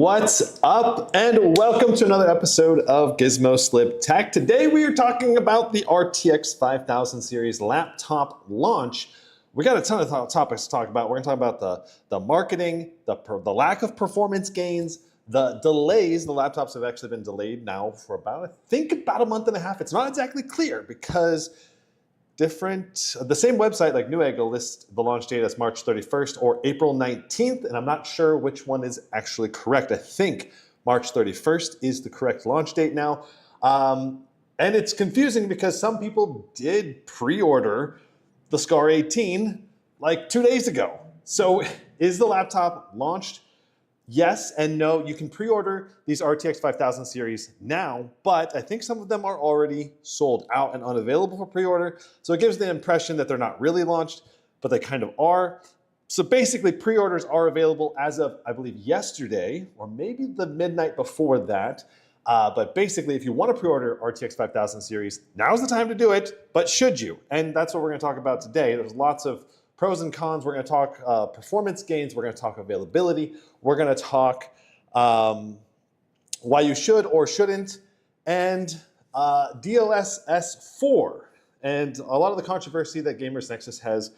What's up, and welcome to another episode of Gizmo Slip Tech. Today we are talking about the RTX 5000 series laptop launch. We got a ton of topics to talk about. We're going to talk about the marketing, the lack of performance gains, the delays. The laptops have actually been delayed now for about a month and a half. It's not exactly clear because the same website like Newegg will list the launch date as March 31st or April 19th, and I'm not sure which one is actually correct. I think March 31st is the correct launch date now. And it's confusing because some people did pre-order the Scar 18 like 2 days ago. So is the laptop launched? Yes and no. You can pre-order these RTX 5000 series now, but I think some of them are already sold out and unavailable for pre-order. So it gives the impression that they're not really launched, but they kind of are. So basically pre-orders are available as of, I believe, yesterday, or maybe the midnight before that. But basically, if you want to pre-order RTX 5000 series, now's the time to do it, but should you? And that's what we're going to talk about today. There's lots of pros and cons. We're going to talk performance gains. We're going to talk availability. We're going to talk why you should or shouldn't, and DLSS 4. And a lot of the controversy that Gamers Nexus has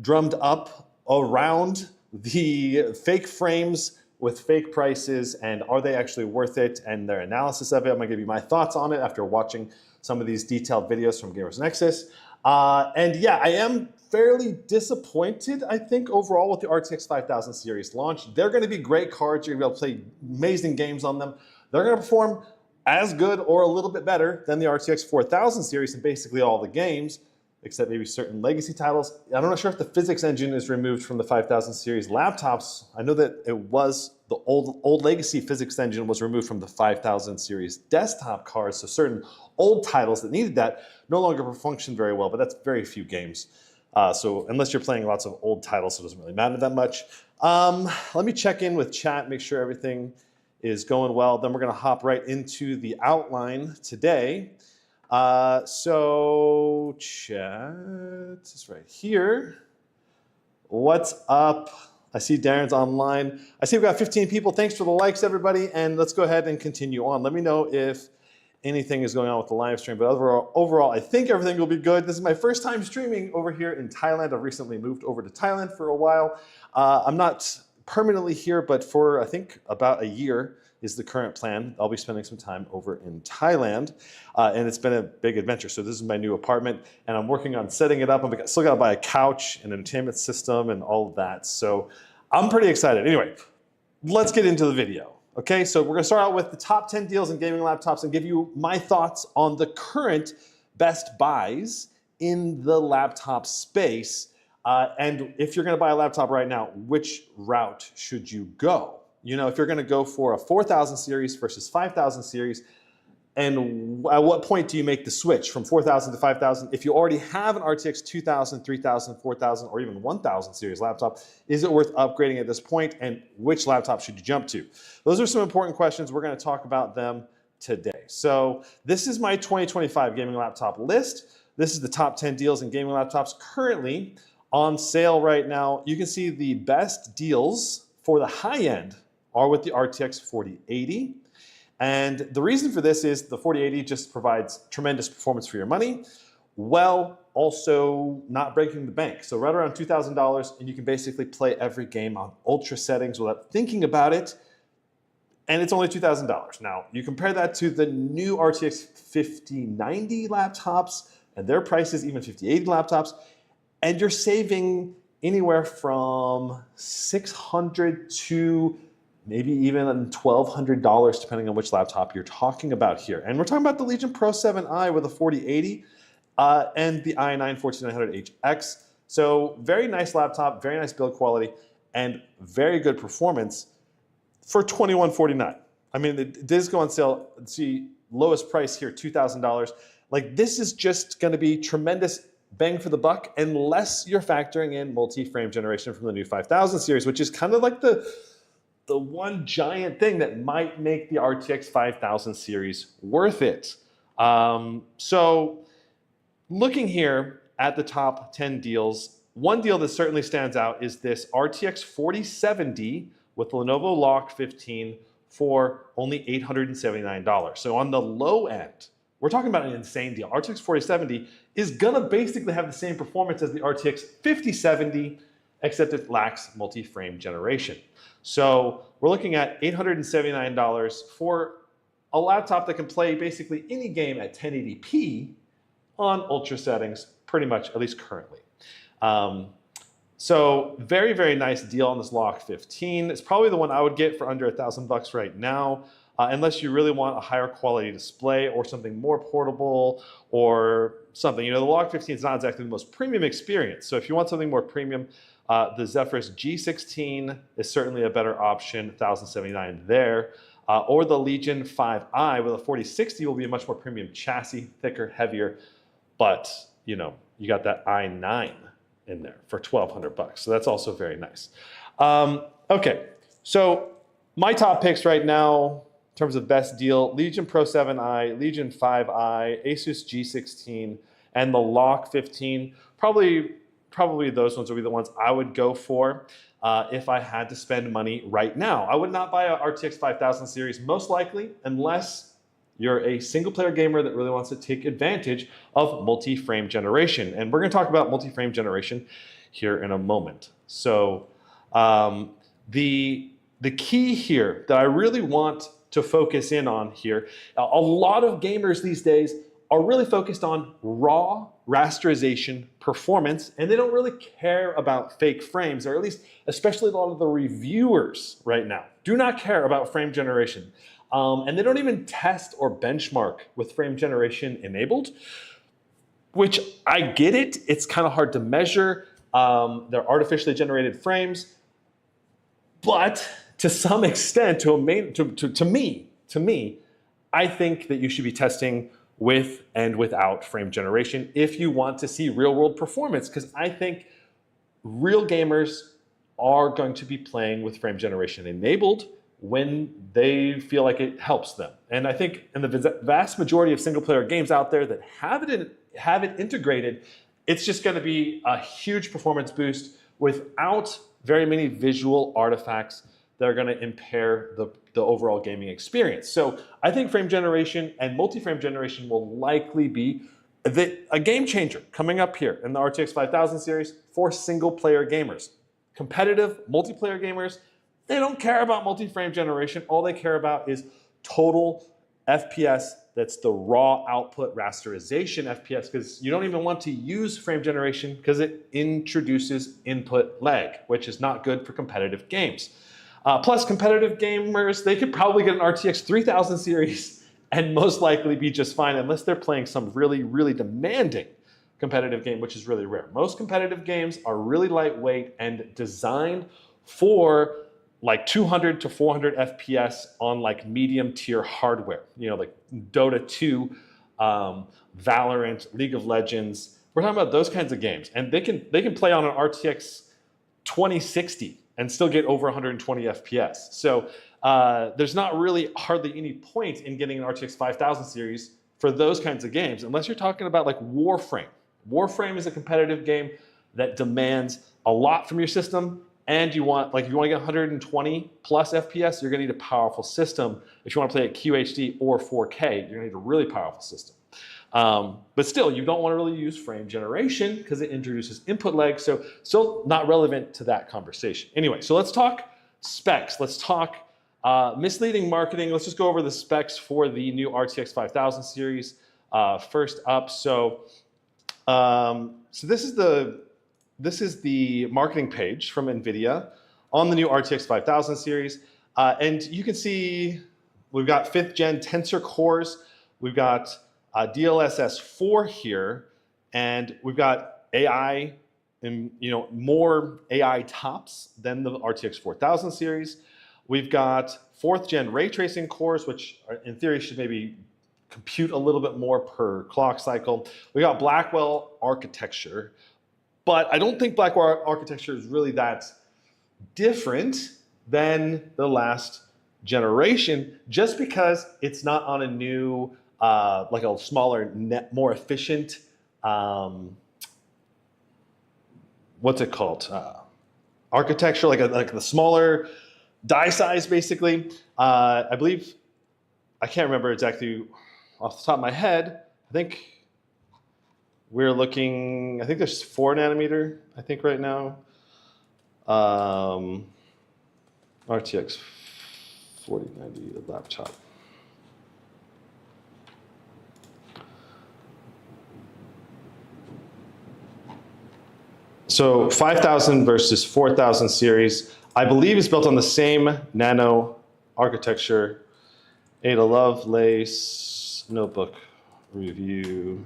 drummed up around the fake frames with fake prices, and are they actually worth it, and their analysis of it. I'm going to give you my thoughts on it after watching some of these detailed videos from Gamers Nexus. And yeah, I am fairly disappointed, I think, overall with the RTX 5000 series launch. They're going to be great cards. You're going to be able to play amazing games on them. They're going to perform as good or a little bit better than the RTX 4000 series in basically all the games, except maybe certain legacy titles. I'm not sure if the physics engine is removed from the 5000 series laptops. I know that it was the old legacy physics engine was removed from the 5000 series desktop cards, so certain old titles that needed that no longer function very well, but that's very few games. So unless you're playing lots of old titles, it doesn't really matter that much. Let me check in with chat, make sure everything is going well. Then we're going to hop right into the outline today. So chat is right here. What's up? I see Darren's online. I see we've got 15 people. Thanks for the likes, everybody. And let's go ahead and continue on. Let me know if anything is going on with the live stream. But overall, I think everything will be good. This is my first time streaming over here in Thailand. I've recently moved over to Thailand for a while. I'm not permanently here, but for, I think, about a year is the current plan. I'll be spending some time over in Thailand, and it's been a big adventure. So this is my new apartment, and I'm working on setting it up. I'm still got to buy a couch, an entertainment system, and all of that. So I'm pretty excited. Anyway, let's get into the video. Okay, so we're going to start out with the top 10 deals in gaming laptops and give you my thoughts on the current best buys in the laptop space. And if you're going to buy a laptop right now, which route should you go? You know, if you're going to go for a 4000 series versus 5000 series, and at what point do you make the switch from 4000 to 5000? If you already have an RTX 2000, 3000, 4000, or even 1000 series laptop, is it worth upgrading at this point? And which laptop should you jump to? Those are some important questions. We're going to talk about them today. So this is my 2025 gaming laptop list. This is the top 10 deals in gaming laptops currently on sale right now. You can see the best deals for the high end are with the RTX 4080. And the reason for this is the 4080 just provides tremendous performance for your money, while also not breaking the bank. So right around $2,000, and you can basically play every game on ultra settings without thinking about it, and it's only $2,000. Now, you compare that to the new RTX 5090 laptops, and their prices, even 5080 laptops, and you're saving anywhere from $600 to maybe even $1,200, depending on which laptop you're talking about here. And we're talking about the Legion Pro 7i with a 4080 and the i9 14900HX. So very nice laptop, very nice build quality, and very good performance for $2,149. I mean, it does go on sale. See, lowest price here, $2,000. Like, this is just going to be tremendous bang for the buck, unless you're factoring in multi-frame generation from the new 5000 series, which is kind of like the one giant thing that might make the RTX 5000 series worth it. So looking here at the top 10 deals, one deal that certainly stands out is this RTX 4070 with Lenovo Lock 15 for only $879. So on the low end, we're talking about an insane deal. RTX 4070 is gonna basically have the same performance as the RTX 5070, except it lacks multi-frame generation. So we're looking at $879 for a laptop that can play basically any game at 1080p on ultra settings, pretty much, at least currently. So very, very nice deal on this Lock 15. It's probably the one I would get for under $1,000 right now, unless you really want a higher quality display or something more portable or something. You know, the Lock 15 is not exactly the most premium experience. So if you want something more premium, the Zephyrus G16 is certainly a better option, $1,079 there. Or the Legion 5i with a 4060 will be a much more premium chassis, thicker, heavier, but you know, you got that i9 in there for $1,200. So that's also very nice. Okay, so my top picks right now in terms of best deal, Legion Pro 7i, Legion 5i, Asus G16, and the Lock 15. Probably those ones would be the ones I would go for if I had to spend money right now. I would not buy a RTX 5000 series, most likely, unless you're a single player gamer that really wants to take advantage of multi-frame generation. And we're gonna talk about multi-frame generation here in a moment. So the key here that I really want to focus in on here, a lot of gamers these days are really focused on raw rasterization performance, and they don't really care about fake frames, or at least, especially a lot of the reviewers right now, do not care about frame generation. And they don't even test or benchmark with frame generation enabled, which I get it. It's kind of hard to measure. They're artificially generated frames, but to some extent, to me, I think that you should be testing with and without frame generation if you want to see real world performance, because I think real gamers are going to be playing with frame generation enabled when they feel like it helps them. And I think in the vast majority of single player games out there that have it integrated, it's just going to be a huge performance boost without very many visual artifacts that are going to impair the overall gaming experience. So I think frame generation and multi-frame generation will likely be a game changer coming up here in the RTX 5000 series for single player gamers. Competitive multiplayer gamers, they don't care about multi-frame generation. All they care about is total FPS. That's the raw output rasterization FPS, because you don't even want to use frame generation because it introduces input lag, which is not good for competitive games. Plus, competitive gamers, they could probably get an RTX 3000 series and most likely be just fine, unless they're playing some really, really demanding competitive game, which is really rare. Most competitive games are really lightweight and designed for like 200 to 400 FPS on like medium tier hardware, you know, like Dota 2, Valorant, League of Legends. We're talking about those kinds of games, and they can play on an RTX 2060 and still get over 120 FPS. So there's not really hardly any point in getting an RTX 5000 series for those kinds of games, unless you're talking about like Warframe. Warframe is a competitive game that demands a lot from your system, and if you want to get 120 plus FPS, you're gonna need a powerful system. If you want to play at QHD or 4K, you're gonna need a really powerful system. But still, you don't want to really use frame generation because it introduces input lag, so still not relevant to that conversation. Anyway, so let's talk specs. Let's talk misleading marketing. Let's just go over the specs for the new RTX 5000 series. First up, so this is the marketing page from Nvidia on the new RTX 5000 series, and you can see we've got 5th gen Tensor cores. We've got DLSS 4 here, and we've got AI, and more AI tops than the RTX 4000 series. We've got 4th gen ray tracing cores, which in theory should maybe compute a little bit more per clock cycle. We got Blackwell architecture, but I don't think Blackwell architecture is really that different than the last generation, just because it's not on a new like a smaller, more efficient, what's it called? Architecture, like the smaller die size, basically. I believe, I can't remember exactly off the top of my head. I think we're looking, I think there's 4 nanometer, I think right now. RTX 4090 laptop. So 5000 versus 4000 series, I believe is built on the same Nano architecture. Ada Lovelace notebook review.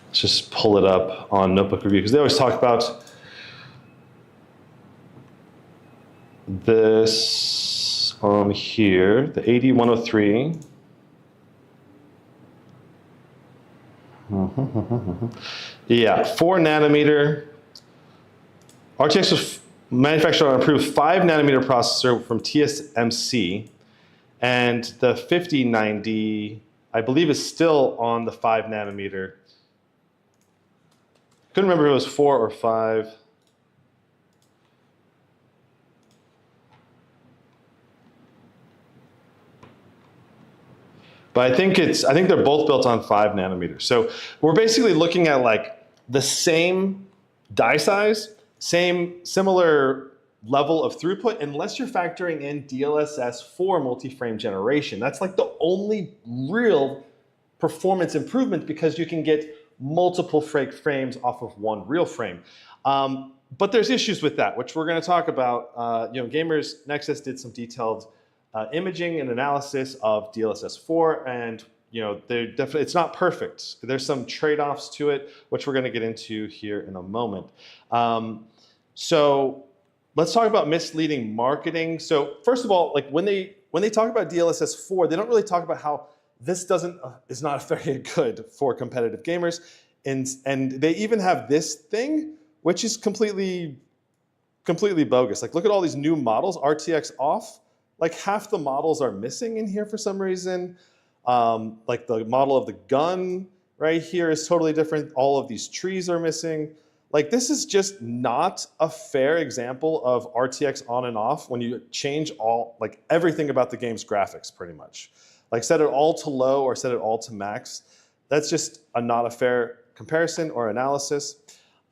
Let's just pull it up on notebook review because they always talk about this on here, the 8103. Yeah, 4 nanometer. RTX was manufactured on an approved 5 nanometer processor from TSMC, and the 5090, I believe, is still on the 5 nanometer. Couldn't remember if it was 4 or 5. But I think they're both built on 5 nanometers. So we're basically looking at like the same die size, similar level of throughput, unless you're factoring in DLSS 4 multi-frame generation. That's like the only real performance improvement because you can get multiple frames off of one real frame. But there's issues with that, which we're going to talk about. Gamers Nexus did some detailed imaging and analysis of DLSS 4, and it's not perfect. There's some trade-offs to it, which we're going to get into here in a moment. So let's talk about misleading marketing. So first of all, like when they talk about DLSS 4, they don't really talk about how this is not very good for competitive gamers, and they even have this thing, which is completely bogus. Like look at all these new models, RTX off. Like half the models are missing in here for some reason. Like the model of the gun right here is totally different. All of these trees are missing. Like this is just not a fair example of RTX on and off when you change everything about the game's graphics pretty much. Like set it all to low or set it all to max. That's just not a fair comparison or analysis.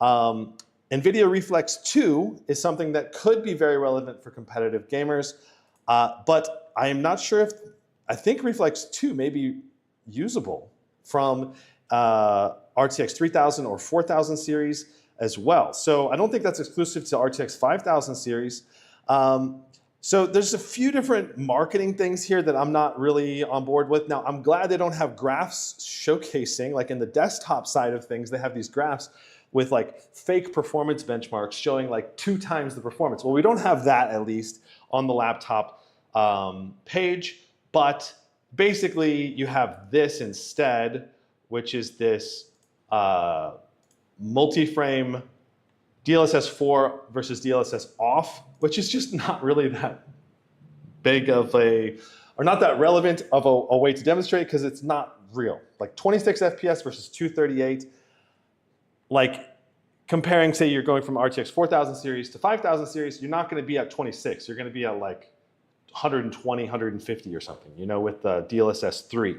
Nvidia Reflex 2 is something that could be very relevant for competitive gamers. But I am not sure I think Reflex 2 may be usable from RTX 3000 or 4000 series as well. So I don't think that's exclusive to RTX 5000 series. So there's a few different marketing things here that I'm not really on board with. Now, I'm glad they don't have graphs showcasing, like in the desktop side of things, they have these graphs with like fake performance benchmarks showing like 2 times the performance. Well, we don't have that at least on the laptop page, but basically you have this instead, which is this multi-frame DLSS 4 versus DLSS off, which is just not really that big of or not that relevant of a way to demonstrate because it's not real. Like 26 FPS versus 238, like comparing, say you're going from RTX 4000 series to 5000 series, you're not going to be at 26. You're going to be at like 120, 150 or something, with the DLSS 3.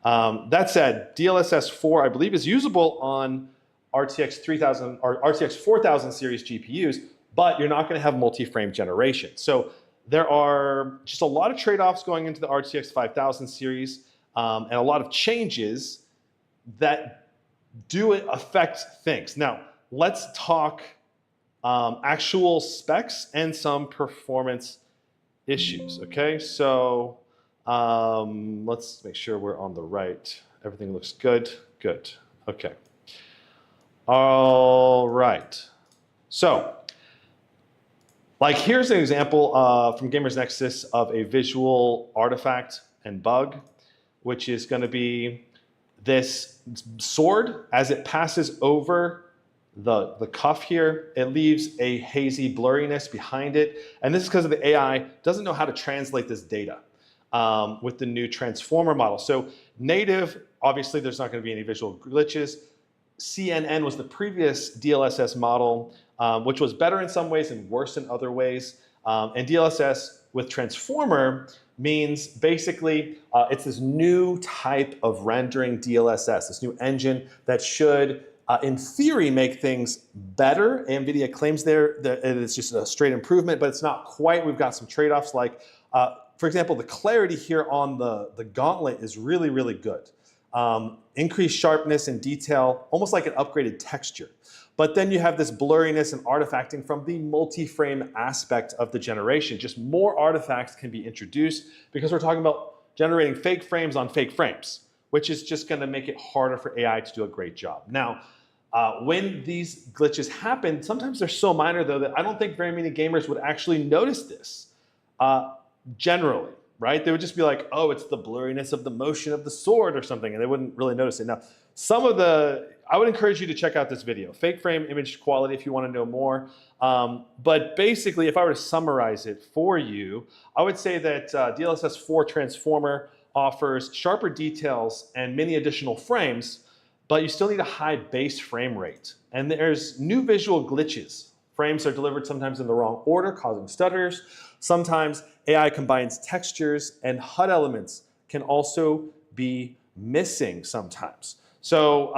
That said, DLSS 4, I believe, is usable on RTX 3000 or RTX 4000 series GPUs, but you're not going to have multi-frame generation. So there are just a lot of trade-offs going into the RTX 5000 series and a lot of changes that do affect things. Now, let's talk actual specs and some performance issues, okay? So let's make sure we're on the right. Everything looks good. Good. Okay. All right. So, like here's an example from Gamers Nexus of a visual artifact and bug, which is going to be this sword. As it passes over the cuff here, it leaves a hazy blurriness behind it. And this is because of the AI doesn't know how to translate this data with the new transformer model. So Native, obviously there's not going to be any visual glitches. CNN was the previous DLSS model, which was better in some ways and worse in other ways. And DLSS with transformer means basically it's this new type of rendering DLSS, this new engine that should, in theory, make things better. Nvidia claims there that it's just a straight improvement, but it's not quite. We've got some trade-offs like, for example, the clarity here on the gauntlet is really, really good. Increased sharpness and detail, almost like an upgraded texture. But then you have this blurriness and artifacting from the multi-frame aspect of the generation. Just more artifacts can be introduced because we're talking about generating fake frames on fake frames, which is just going to make it harder for AI to do a great job. Now, when these glitches happen, sometimes they're so minor though that I don't think very many gamers would actually notice this generally. Right? They would just be like, oh, it's the blurriness of the motion of the sword or something, and they wouldn't really notice it. Now, I would encourage you to check out this video, fake frame image quality, if you want to know more. But basically, if I were to summarize it for you, I would say that DLSS 4 Transformer offers sharper details and many additional frames, but you still need a high base frame rate. And there's new visual glitches. Frames are delivered sometimes in the wrong order, causing stutters. Sometimes AI combines textures, and HUD elements can also be missing sometimes. So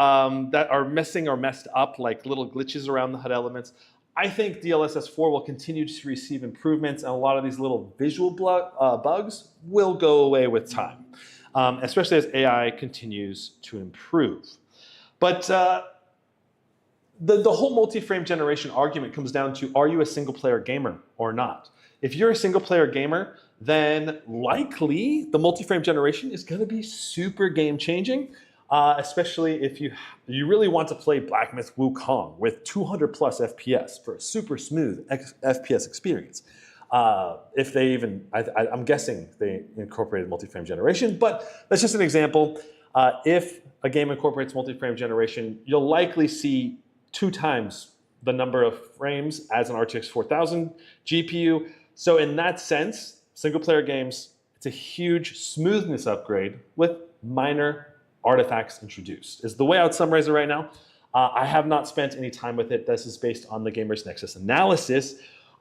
that are missing or messed up, like little glitches around the HUD elements. I think DLSS 4 will continue to receive improvements, and a lot of these little visual bugs will go away with time, especially as AI continues to improve. But the whole multi-frame generation argument comes down to, are you a single-player gamer or not? If you're a single-player gamer, then likely the multi-frame generation is going to be super game-changing, especially if you really want to play Black Myth Wukong with 200 plus FPS for a super smooth FPS experience. If they even, I'm guessing they incorporated multi-frame generation, but that's just an example. If a game incorporates multi-frame generation, you'll likely see 2 times the number of frames as an RTX 4000 GPU. So in that sense, single-player games, it's a huge smoothness upgrade with minor artifacts introduced, is the way I would summarize it right now. I have not spent any time with it. This is based on the Gamers Nexus analysis.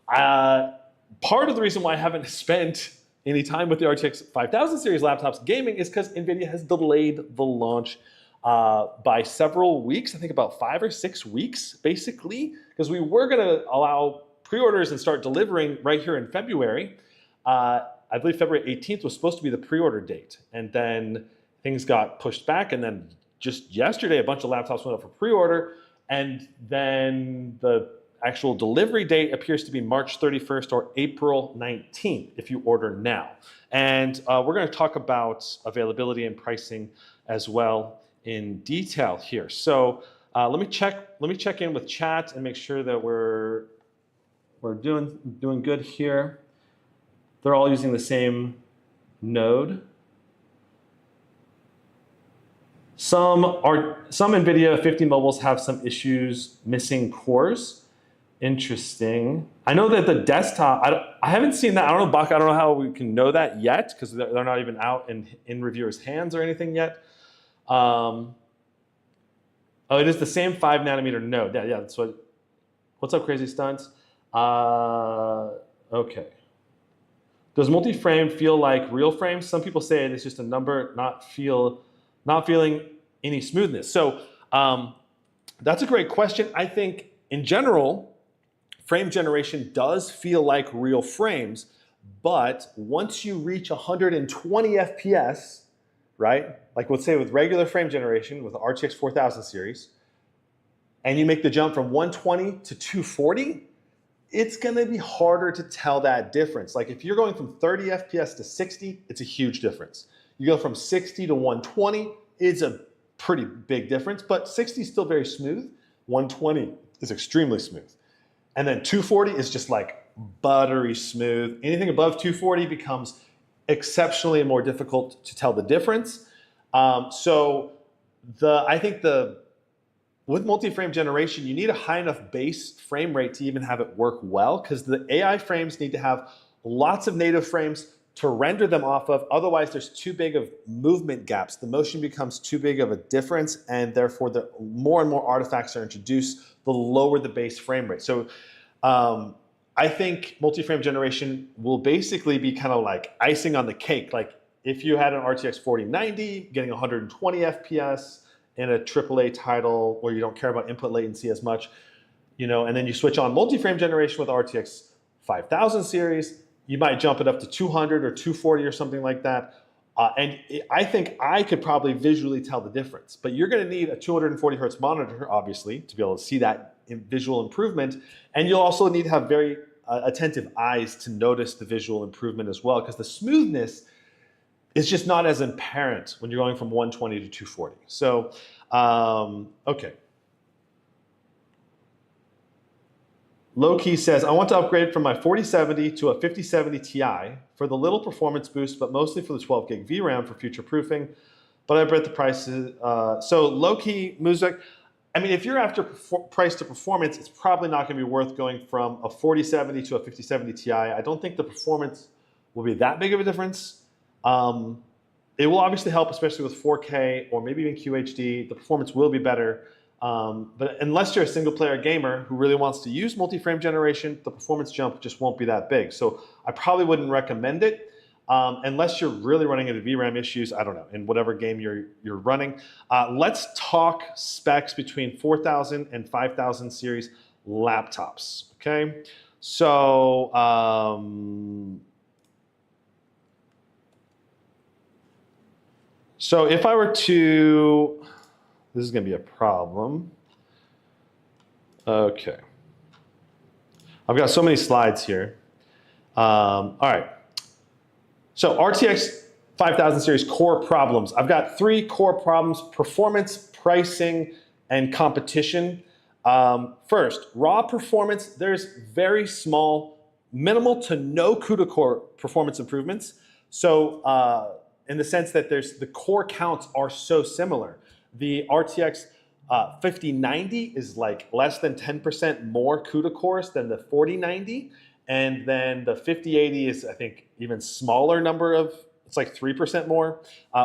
Part of the reason why I haven't spent any time with the RTX 5000 series laptops gaming is because Nvidia has delayed the launch by several weeks, I think about 5 or 6 weeks, basically, because we were going to allow pre-orders and start delivering right here in February. I believe February 18th was supposed to be the pre-order date, and then things got pushed back, and then just yesterday a bunch of laptops went up for pre-order, and then the actual delivery date appears to be March 31st or April 19th if you order now. And we're going to talk about availability and pricing as well in detail here. So let me check in with chat and make sure that we're doing good here. They're all using the same node. Some Nvidia 50 mobiles have some issues missing cores. Interesting. I know that the desktop, I haven't seen that. I don't know, Bach, I don't know how we can know that yet because they're not even out in reviewers' hands or anything yet. Oh, it is the same 5 nanometer node. Yeah, that's what. What's up, Crazy Stunts? Okay. Does multi-frame feel like real frames? Some people say it's just a number, not feeling any smoothness. So that's a great question. I think in general, frame generation does feel like real frames, but once you reach 120 FPS, right? Like let's say with regular frame generation with the RTX 4000 series, and you make the jump from 120 to 240, it's gonna be harder to tell that difference. Like if you're going from 30 FPS to 60, it's a huge difference. You go from 60 to 120, it's a pretty big difference, but 60 is still very smooth. 120 is extremely smooth. And then 240 is just like buttery smooth. Anything above 240 becomes exceptionally more difficult to tell the difference. I think with multi-frame generation, you need a high enough base frame rate to even have it work well, because the AI frames need to have lots of native frames to render them off of. Otherwise, there's too big of movement gaps. The motion becomes too big of a difference, and therefore the more and more artifacts are introduced, the lower the base frame rate. So I think multi-frame generation will basically be kind of like icing on the cake. Like if you had an RTX 4090 getting 120 FPS in a AAA title where you don't care about input latency as much, you know, and then you switch on multi-frame generation with RTX 5000 series, you might jump it up to 200 or 240 or something like that. I think I could probably visually tell the difference, but you're going to need a 240 hertz monitor, obviously, to be able to see that visual improvement. And you'll also need to have very attentive eyes to notice the visual improvement as well, because the smoothness is just not as apparent when you're going from 120 to 240. So, okay. Low-key says, I want to upgrade from my 4070 to a 5070 Ti for the little performance boost, but mostly for the 12 gig VRAM for future proofing. But I bet the prices. So low-key, Muzak, I mean, if you're after price to performance, it's probably not going to be worth going from a 4070 to a 5070 Ti. I don't think the performance will be that big of a difference. It will obviously help, especially with 4K or maybe even QHD. The performance will be better. But unless you're a single player gamer who really wants to use multi-frame generation, the performance jump just won't be that big. So I probably wouldn't recommend it unless you're really running into VRAM issues, I don't know, in whatever game you're running. Let's talk specs between 4000 and 5000 series laptops, okay? So, so if I were to, this is going to be a problem. Okay. I've got so many slides here. All right. So RTX 5000 series core problems. I've got 3 core problems: performance, pricing, and competition. First, raw performance. There's very small, minimal to no CUDA core performance improvements. So in the sense that the core counts are so similar. The RTX 5090 is like less than 10% more CUDA cores than the 4090. And then the 5080 is, I think, even smaller number of, it's like 3% more.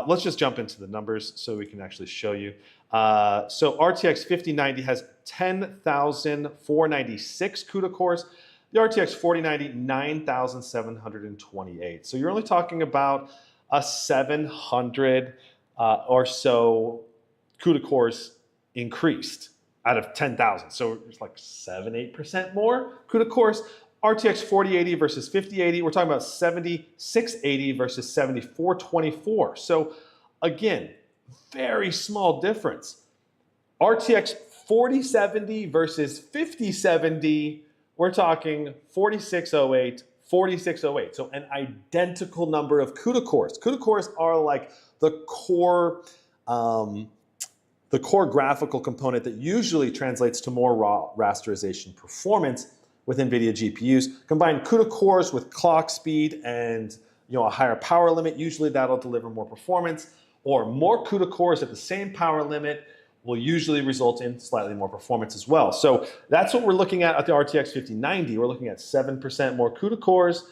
Let's just jump into the numbers so we can actually show you. So RTX 5090 has 10,496 CUDA cores. The RTX 4090, 9,728. So you're only talking about a 700 or so CUDA cores increased out of 10,000. So it's like 7-8% more CUDA cores. RTX 4080 versus 5080, we're talking about 7680 versus 7424. So again, very small difference. RTX 4070 versus 5070, we're talking 4608, 4608. So an identical number of CUDA cores. CUDA cores are like the core graphical component that usually translates to more raw rasterization performance with NVIDIA GPUs. Combine CUDA cores with clock speed and a higher power limit. Usually that'll deliver more performance, or more CUDA cores at the same power limit will usually result in slightly more performance as well. So that's what we're looking at the RTX 5090. We're looking at 7% more CUDA cores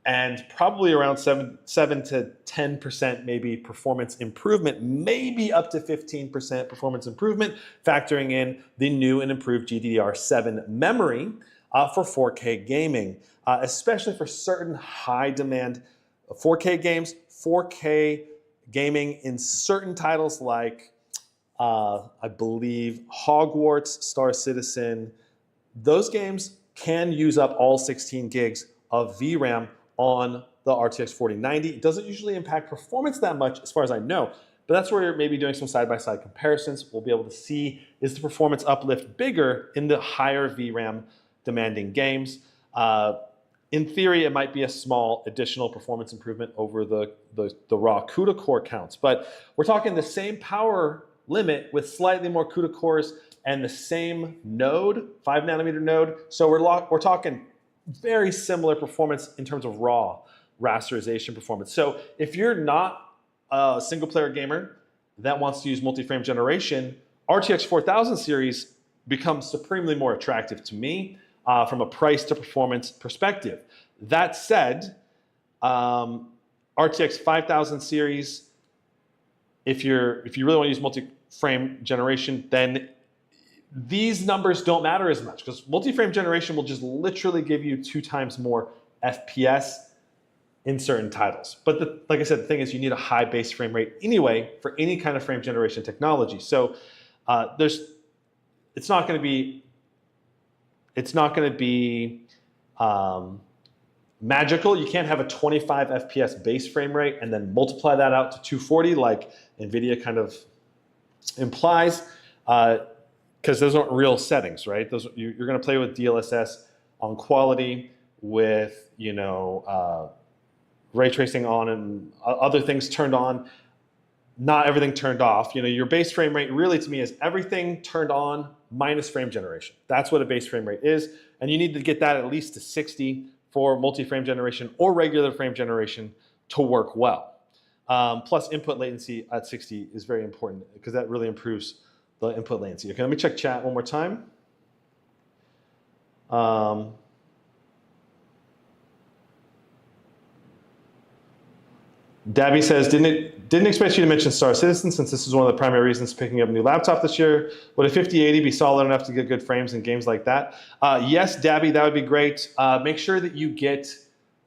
and probably around 7 to 10% maybe performance improvement, maybe up to 15% performance improvement, factoring in the new and improved GDDR7 memory for 4K gaming, especially for certain high demand 4K games, 4K gaming in certain titles like I believe Hogwarts, Star Citizen. Those games can use up all 16 gigs of VRAM on the RTX 4090. It doesn't usually impact performance that much as far as I know, but that's where you're maybe doing some side-by-side comparisons. We'll be able to see, is the performance uplift bigger in the higher VRAM demanding games? In theory, it might be a small additional performance improvement over the raw CUDA core counts, but we're talking the same power limit with slightly more CUDA cores and the same node, 5 nanometer node. So we're talking very similar performance in terms of raw rasterization performance. So if you're not a single player gamer that wants to use multi-frame generation, RTX 4000 series becomes supremely more attractive to me from a price to performance perspective. That said, RTX 5000 series, if you really want to use multi-frame generation, then these numbers don't matter as much because multi-frame generation will just literally give you 2 times more FPS in certain titles. But like I said, the thing is you need a high base frame rate anyway for any kind of frame generation technology. So it's not going to be magical. You can't have a 25 FPS base frame rate and then multiply that out to 240 like Nvidia kind of implies, because those aren't real settings, right? You're going to play with DLSS on quality, with ray tracing on and other things turned on, not everything turned off. Your base frame rate really to me is everything turned on minus frame generation. That's what a base frame rate is, and you need to get that at least to 60 for multi-frame generation or regular frame generation to work well. Plus input latency at 60 is very important because that really improves the input latency. Okay, let me check chat one more time. Dabby says, didn't expect you to mention Star Citizen since this is one of the primary reasons picking up a new laptop this year. Would a 5080 be solid enough to get good frames in games like that? Yes, Dabby, that would be great. Make sure that you get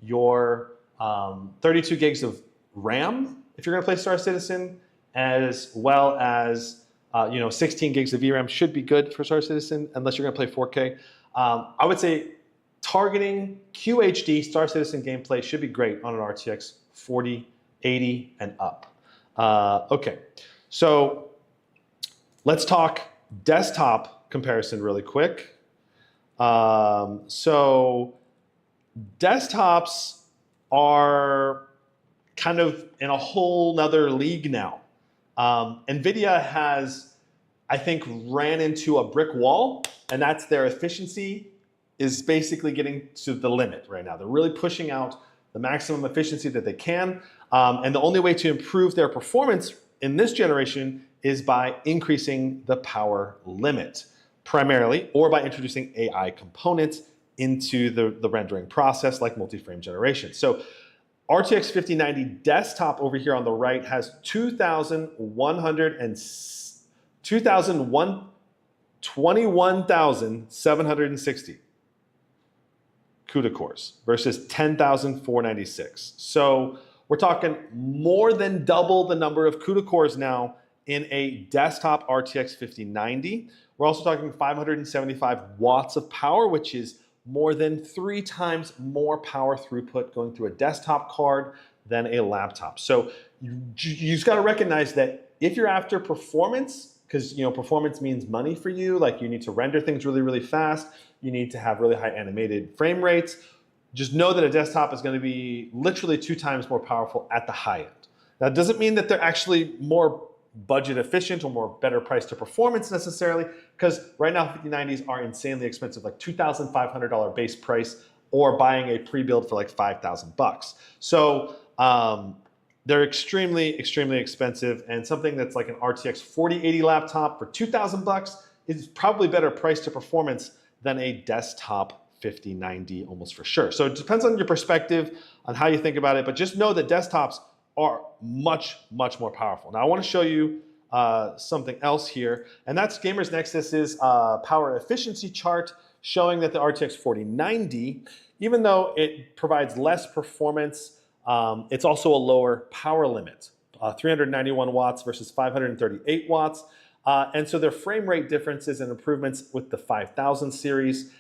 your 32 gigs of RAM if you're going to play Star Citizen, as well as 16 gigs of VRAM should be good for Star Citizen, unless you're going to play 4K. I would say targeting QHD Star Citizen gameplay should be great on an RTX 4080 and up. Okay, so let's talk desktop comparison really quick. So desktops are kind of in a whole nother league now. Nvidia has, I think, ran into a brick wall, and that's their efficiency is basically getting to the limit right now. They're really pushing out the maximum efficiency that they can. And the only way to improve their performance in this generation is by increasing the power limit, primarily, or by introducing AI components into the rendering process like multi-frame generation. So RTX 5090 desktop over here on the right has 21,760 CUDA cores versus 10,496. So we're talking more than double the number of CUDA cores now in a desktop RTX 5090. We're also talking 575 watts of power, which is more than 3 times more power throughput going through a desktop card than a laptop. So you just got to recognize that if you're after performance, because performance means money for you, like you need to render things really, really fast, you need to have really high animated frame rates, just know that a desktop is going to be literally 2 times more powerful at the high end. That doesn't mean that they're actually more budget efficient or more better price to performance necessarily, because right now 5090s are insanely expensive, like $2,500 base price, or buying a pre-build for like $5,000. So they're extremely, extremely expensive, and something that's like an RTX 4080 laptop for $2,000 is probably better price to performance than a desktop 5090 almost for sure. So it depends on your perspective on how you think about it, but just know that desktops are much, much more powerful. Now I want to show you something else here, and that's Gamers Nexus's power efficiency chart showing that the RTX 4090, even though it provides less performance, it's also a lower power limit, 391 watts versus 538 watts. And so their frame rate differences and improvements with the 5000 series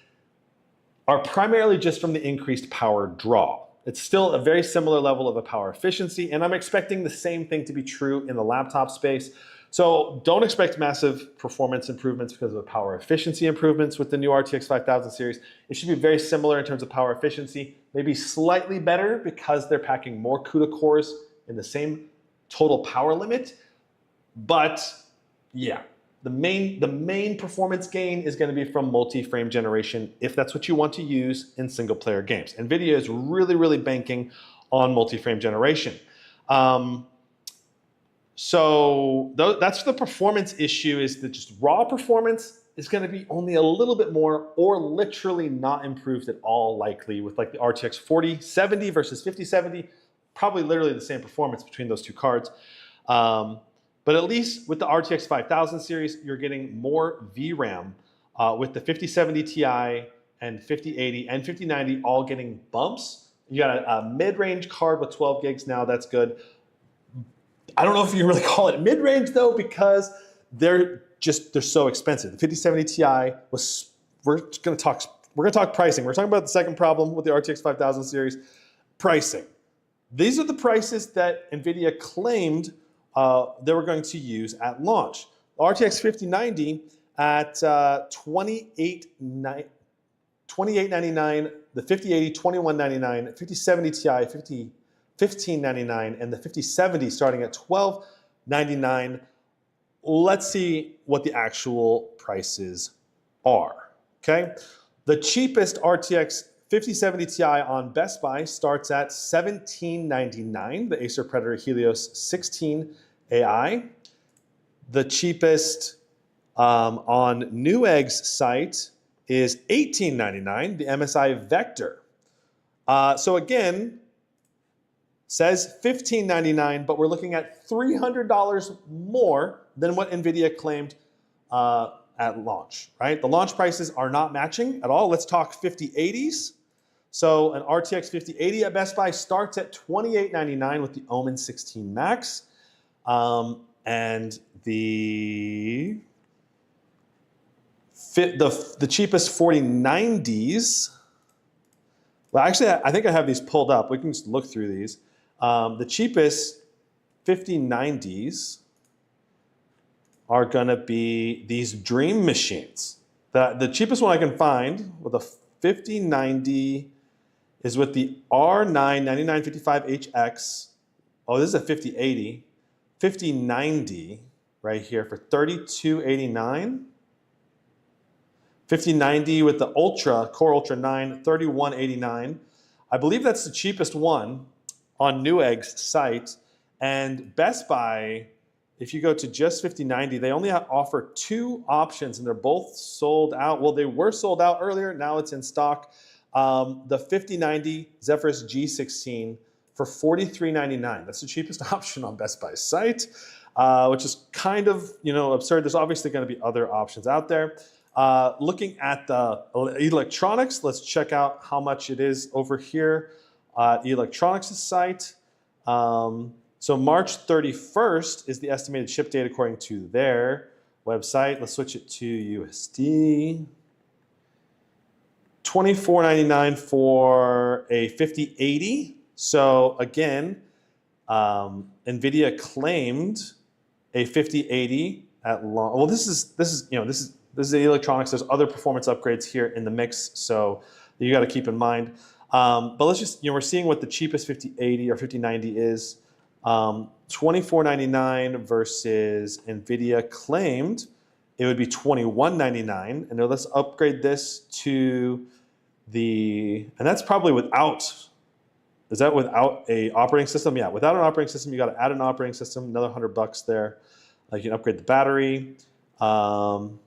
are primarily just from the increased power draw. It's still a very similar level of a power efficiency, and I'm expecting the same thing to be true in the laptop space. So don't expect massive performance improvements because of the power efficiency improvements with the new RTX 5000 series. It should be very similar in terms of power efficiency, maybe slightly better because they're packing more CUDA cores in the same total power limit. But yeah, the main performance gain is going to be from multi-frame generation if that's what you want to use in single player games. Nvidia is really, really banking on multi-frame generation. So that's the performance issue, is that just raw performance is going to be only a little bit more or literally not improved at all, likely, with like the RTX 4070 versus 5070, probably literally the same performance between those two cards. But at least with the RTX 5000 series, you're getting more VRAM with the 5070 Ti and 5080 and 5090 all getting bumps. You got a mid-range card with 12 gigs now, that's good. I don't know if you really call it mid-range though, because they're so expensive. The 5070 Ti was, we're gonna talk pricing. We're talking about the second problem with the RTX 5000 series, pricing. These are the prices that Nvidia claimed they were going to use at launch. The RTX 5090 at $28.99, the 5080 $21.99, 5070 Ti $15.99, and the 5070 starting at $12.99. Let's see what the actual prices are, okay? The cheapest RTX 5070 Ti on Best Buy starts at $17.99, the Acer Predator Helios 16 AI. The cheapest on Newegg's site is $18.99, the MSI Vector. So again, says $15.99, but we're looking at $300 more than what Nvidia claimed at launch, right? The launch prices are not matching at all. Let's talk 5080s. So an RTX 5080 at Best Buy starts at $28.99 with the Omen 16 Max. And the cheapest 4090s, well, actually, I think I have these pulled up. We can just look through these. The cheapest 5090s are gonna be these Dream machines. The cheapest one I can find with a 5090 is with the R9 9955HX. Oh, this is a 5080. 5090 right here for $32.89. 5090 with the Ultra, Core Ultra 9, $31.89. I believe that's the cheapest one on Newegg's site. And Best Buy, if you go to just 5090, they only offer two options and they're both sold out. Well, they were sold out earlier, now it's in stock. The 5090 Zephyrus G16 for $43.99. That's the cheapest option on Best Buy's site, which is kind of, absurd. There's obviously going to be other options out there. Looking at the electronics, let's check out how much it is over here at electronics' site. So March 31st is the estimated ship date according to their website. Let's switch it to USD. $24.99 for a 5080. So again, Nvidia claimed a 5080 at launch. Well, this is the electronics. There's other performance upgrades here in the mix, so you got to keep in mind. But let's just, we're seeing what the cheapest 5080 or 5090 is. $24.99 versus Nvidia claimed it would be $21.99. And now let's upgrade this to and that's probably without, is that without a operating system? Yeah, without an operating system, you got to add an operating system, another $100 there. You can upgrade the battery. So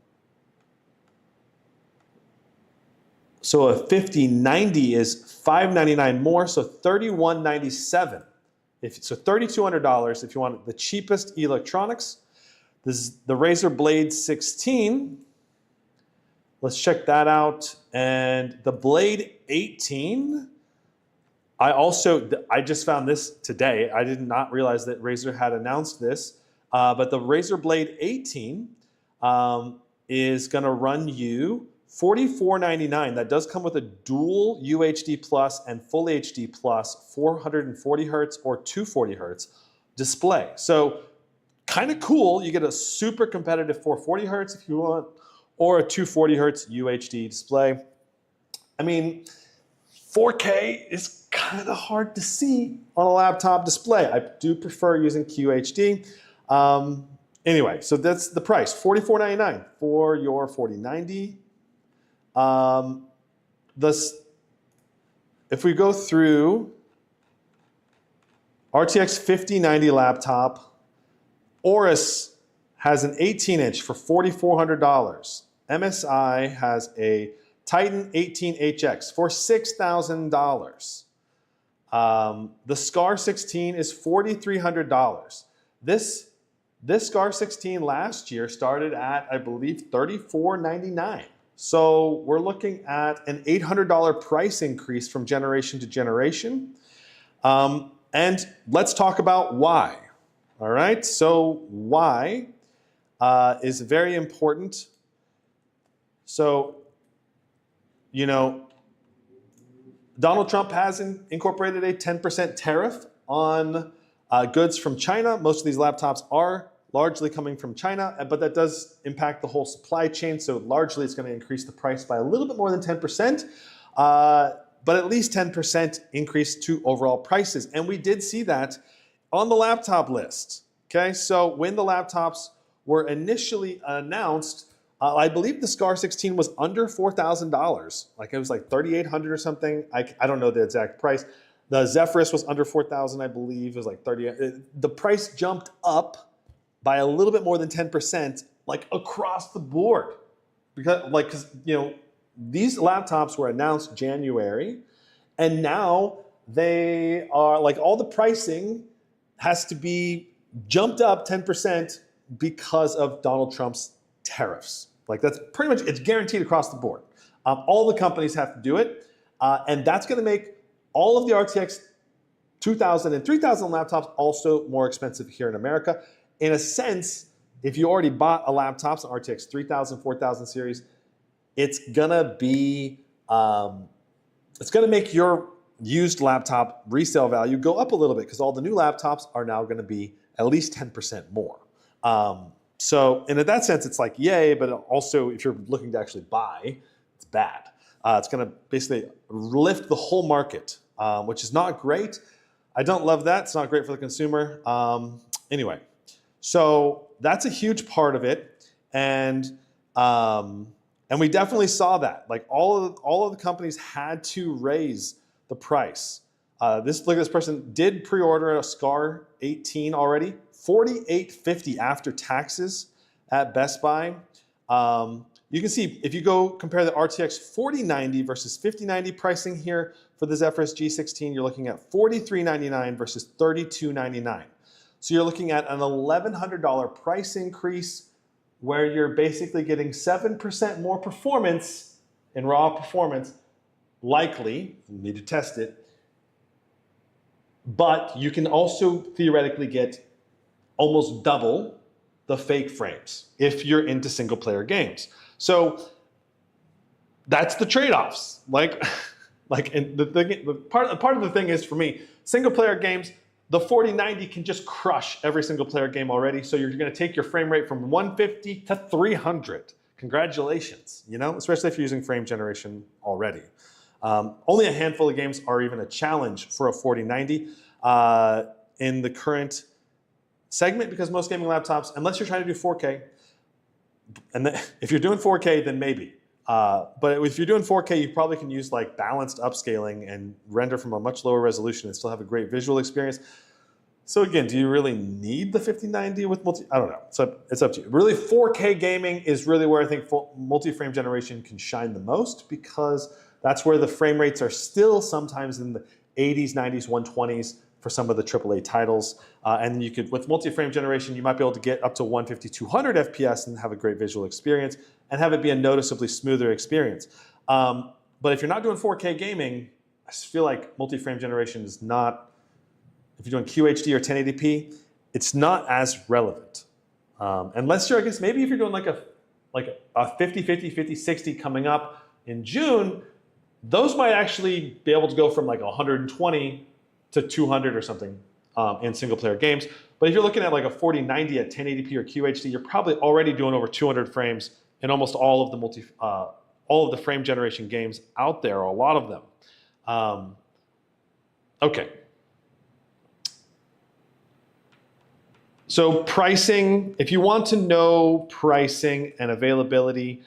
a 5090 is $599 more, so $3197. So $3,200 if you want the cheapest electronics. This is the Razer Blade 16. Let's check that out. And the Blade 18, I just found this today. I did not realize that Razer had announced this. But the Razer Blade 18 is going to run you $44.99. That does come with a dual UHD Plus and Full HD Plus 440 hertz or 240 hertz display. So kind of cool. You get a super competitive 440 hertz if you want, or a 240 hertz UHD display. I mean, 4K is kind of hard to see on a laptop display. I do prefer using QHD. Anyway, so that's the price, $44.99 for your 4090. If we go through RTX 5090 laptop, Aorus has an 18-inch for $4,400. MSI has a Titan 18HX for $6,000. The SCAR 16 is $4,300. This SCAR 16 last year started at, I believe, $34.99. So we're looking at an $800 price increase from generation to generation. And let's talk about why. All right, so why is very important. So, you know, Donald Trump has incorporated a 10% tariff on goods from China. Most of these laptops are largely coming from China, but that does impact the whole supply chain. So largely it's going to increase the price by a little bit more than 10%, but at least 10% increase to overall prices. And we did see that on the laptop list. Okay, so when the laptops were initially announced, I believe the SCAR 16 was under $4,000. Like it was like $3,800 or something. I don't know the exact price. The Zephyrus was under $4,000, I believe. It was like $30. The price jumped up by a little bit more than 10%, like across the board, because you know these laptops were announced January, and now they are like all the pricing has to be jumped up 10% because of Donald Trump's tariffs. Like that's pretty much, it's guaranteed across the board. All the companies have to do it. And that's going to make all of the RTX 2000 and 3000 laptops also more expensive here in America. In a sense, if you already bought a laptop, an RTX 3000, 4000 series, it's going to be, it's going to make your used laptop resale value go up a little bit because all the new laptops are now going to be at least 10% more. So, and in that sense, it's like, yay, but also if you're looking to actually buy, it's bad. It's going to basically lift the whole market, which is not great. I don't love that. It's not great for the consumer. Anyway, so that's a huge part of it. And we definitely saw that. Like all of the companies had to raise the price. Look at this person did pre-order a SCAR 18 already, $48.50 after taxes at Best Buy. You can see if you go compare the RTX 4090 versus 5090 pricing here for the Zephyrus G16, you're looking at $43.99 versus $32.99. So you're looking at an $1,100 price increase where you're basically getting 7% more performance in raw performance, likely, you need to test it, but you can also theoretically get almost double the fake frames if you're into single player games. So that's the trade-offs. And part of the thing is for me, single player games, the 4090 can just crush every single player game already. So you're going to take your frame rate from 150 to 300. Congratulations, you know, especially if you're using frame generation already. Only a handful of games are even a challenge for a 4090 in the current segment because most gaming laptops, unless you're trying to do 4K, and if you're doing 4K, then maybe. But if you're doing 4K, you probably can use like balanced upscaling and render from a much lower resolution and still have a great visual experience. So again, do you really need the 5090 with multi? I don't know. So it's up to you. Really, 4K gaming is really where I think multi-frame generation can shine the most because that's where the frame rates are still sometimes in the 80s, 90s, 120s for some of the AAA titles. And you could, with multi-frame generation, you might be able to get up to 150, 200 FPS and have a great visual experience and have it be a noticeably smoother experience. But if you're not doing 4K gaming, I just feel like multi-frame generation is not, if you're doing QHD or 1080p, it's not as relevant. Unless you're, I guess, maybe if you're doing like a 50-50, 50-60 coming up in June, those might actually be able to go from like 120 to 200 or something in single player games. But if you're looking at like a 4090 at 1080p or QHD, you're probably already doing over 200 frames in almost all of the frame generation games out there, or a lot of them. Okay. So pricing, if you want to know pricing and availability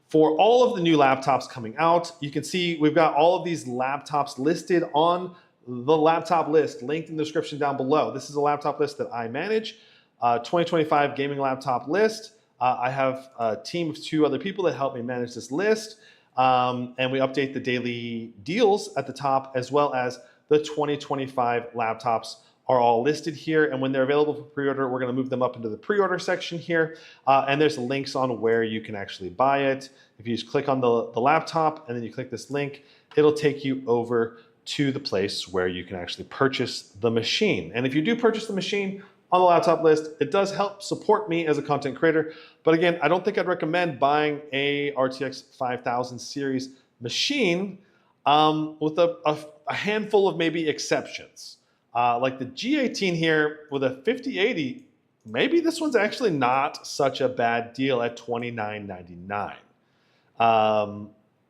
for all of the new laptops coming out, you can see we've got all of these laptops listed on the laptop list, linked in the description down below. This is a laptop list that I manage, 2025 gaming laptop list. I have a team of 2 other people that help me manage this list. And we update the daily deals at the top, as well as the 2025 laptops are all listed here. And when they're available for pre-order, we're going to move them up into the pre-order section here. And there's links on where you can actually buy it. If you just click on the laptop and then you click this link, it'll take you over to the place where you can actually purchase the machine. And if you do purchase the machine on the laptop list, it does help support me as a content creator. But again, I don't think I'd recommend buying a RTX 5000 series machine with a handful of maybe exceptions. Like the G18 here with a 5080, maybe this one's actually not such a bad deal at $29.99.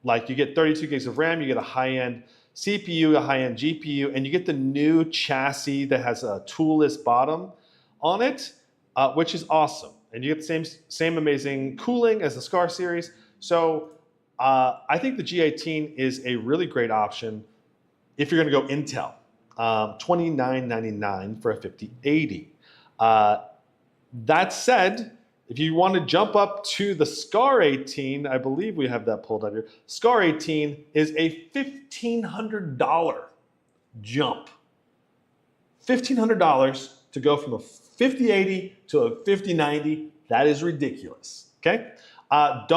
Like you get 32 gigs of RAM, you get a high-end CPU, a high-end GPU, and you get the new chassis that has a toolless bottom on it, which is awesome. And you get the same amazing cooling as the SCAR series. So I think the G18 is a really great option if you're going to go Intel. $29.99 for a 5080. That said, if you want to jump up to the SCAR 18, I believe we have that pulled up here. SCAR 18 is a $1,500 jump. $1,500 to go from a 5080 to a 5090. That is ridiculous. Okay, that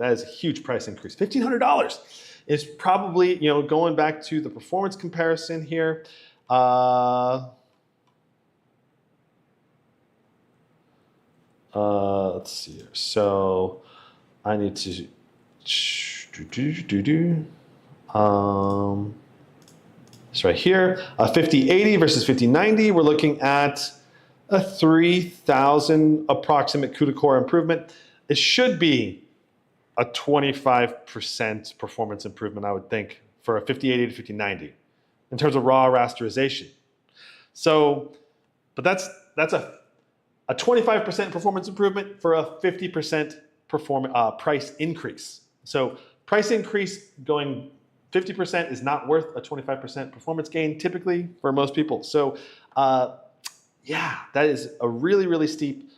is a huge price increase. $1,500 is probably, going back to the performance comparison here. Let's see here. So I need to it's right here. 5080 versus 5090. We're looking at a 3,000 approximate CUDA core improvement. It should be a 25% performance improvement, I would think, for a 5080 to 5090 in terms of raw rasterization. So, but that's a 25% performance improvement for a 50% price increase. So price increase going 50% is not worth a 25% performance gain typically for most people. So yeah, that is a really, really steep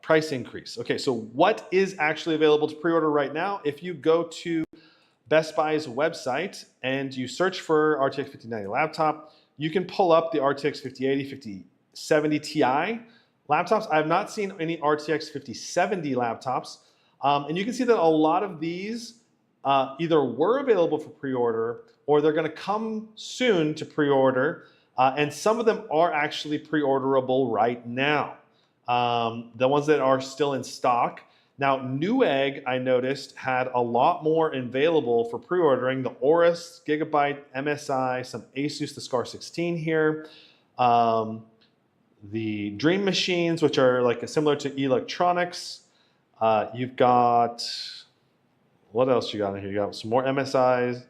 price increase. Okay, so what is actually available to pre-order right now? If you go to Best Buy's website and you search for RTX 5090 laptop, you can pull up the RTX 5080, 5070 Ti laptops. I have not seen any RTX 5070 laptops. And you can see that a lot of these either were available for pre-order or they're going to come soon to pre-order. And some of them are actually pre-orderable right now. The ones that are still in stock. Now, Newegg, I noticed, had a lot more available for pre-ordering. The Aorus, Gigabyte, MSI, some Asus, the SCAR 16 here. The Dream Machines, which are like similar to electronics. You've got, what else you got in here? You got some more MSIs.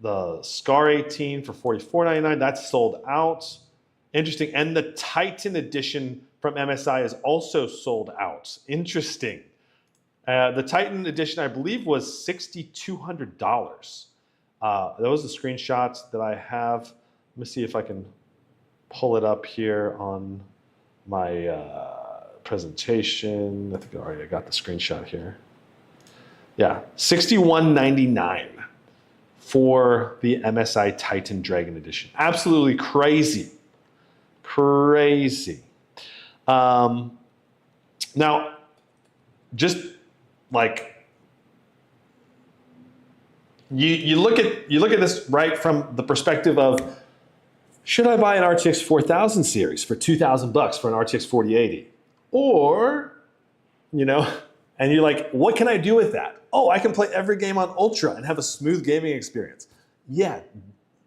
The SCAR 18 for $44.99, that's sold out. Interesting. And the Titan edition from MSI is also sold out. Interesting. The Titan edition, I believe, was $6,200. Those are the screenshots that I have. Let me see if I can pull it up here on my presentation. I think I got the screenshot here. Yeah, $61.99 for the MSI Titan Dragon Edition. Absolutely crazy. Crazy. Now, just like you look at this right from the perspective of, should I buy an RTX 4000 series for $2,000 for an RTX 4080? Or, and you're like, what can I do with that? Oh, I can play every game on Ultra and have a smooth gaming experience. Yeah,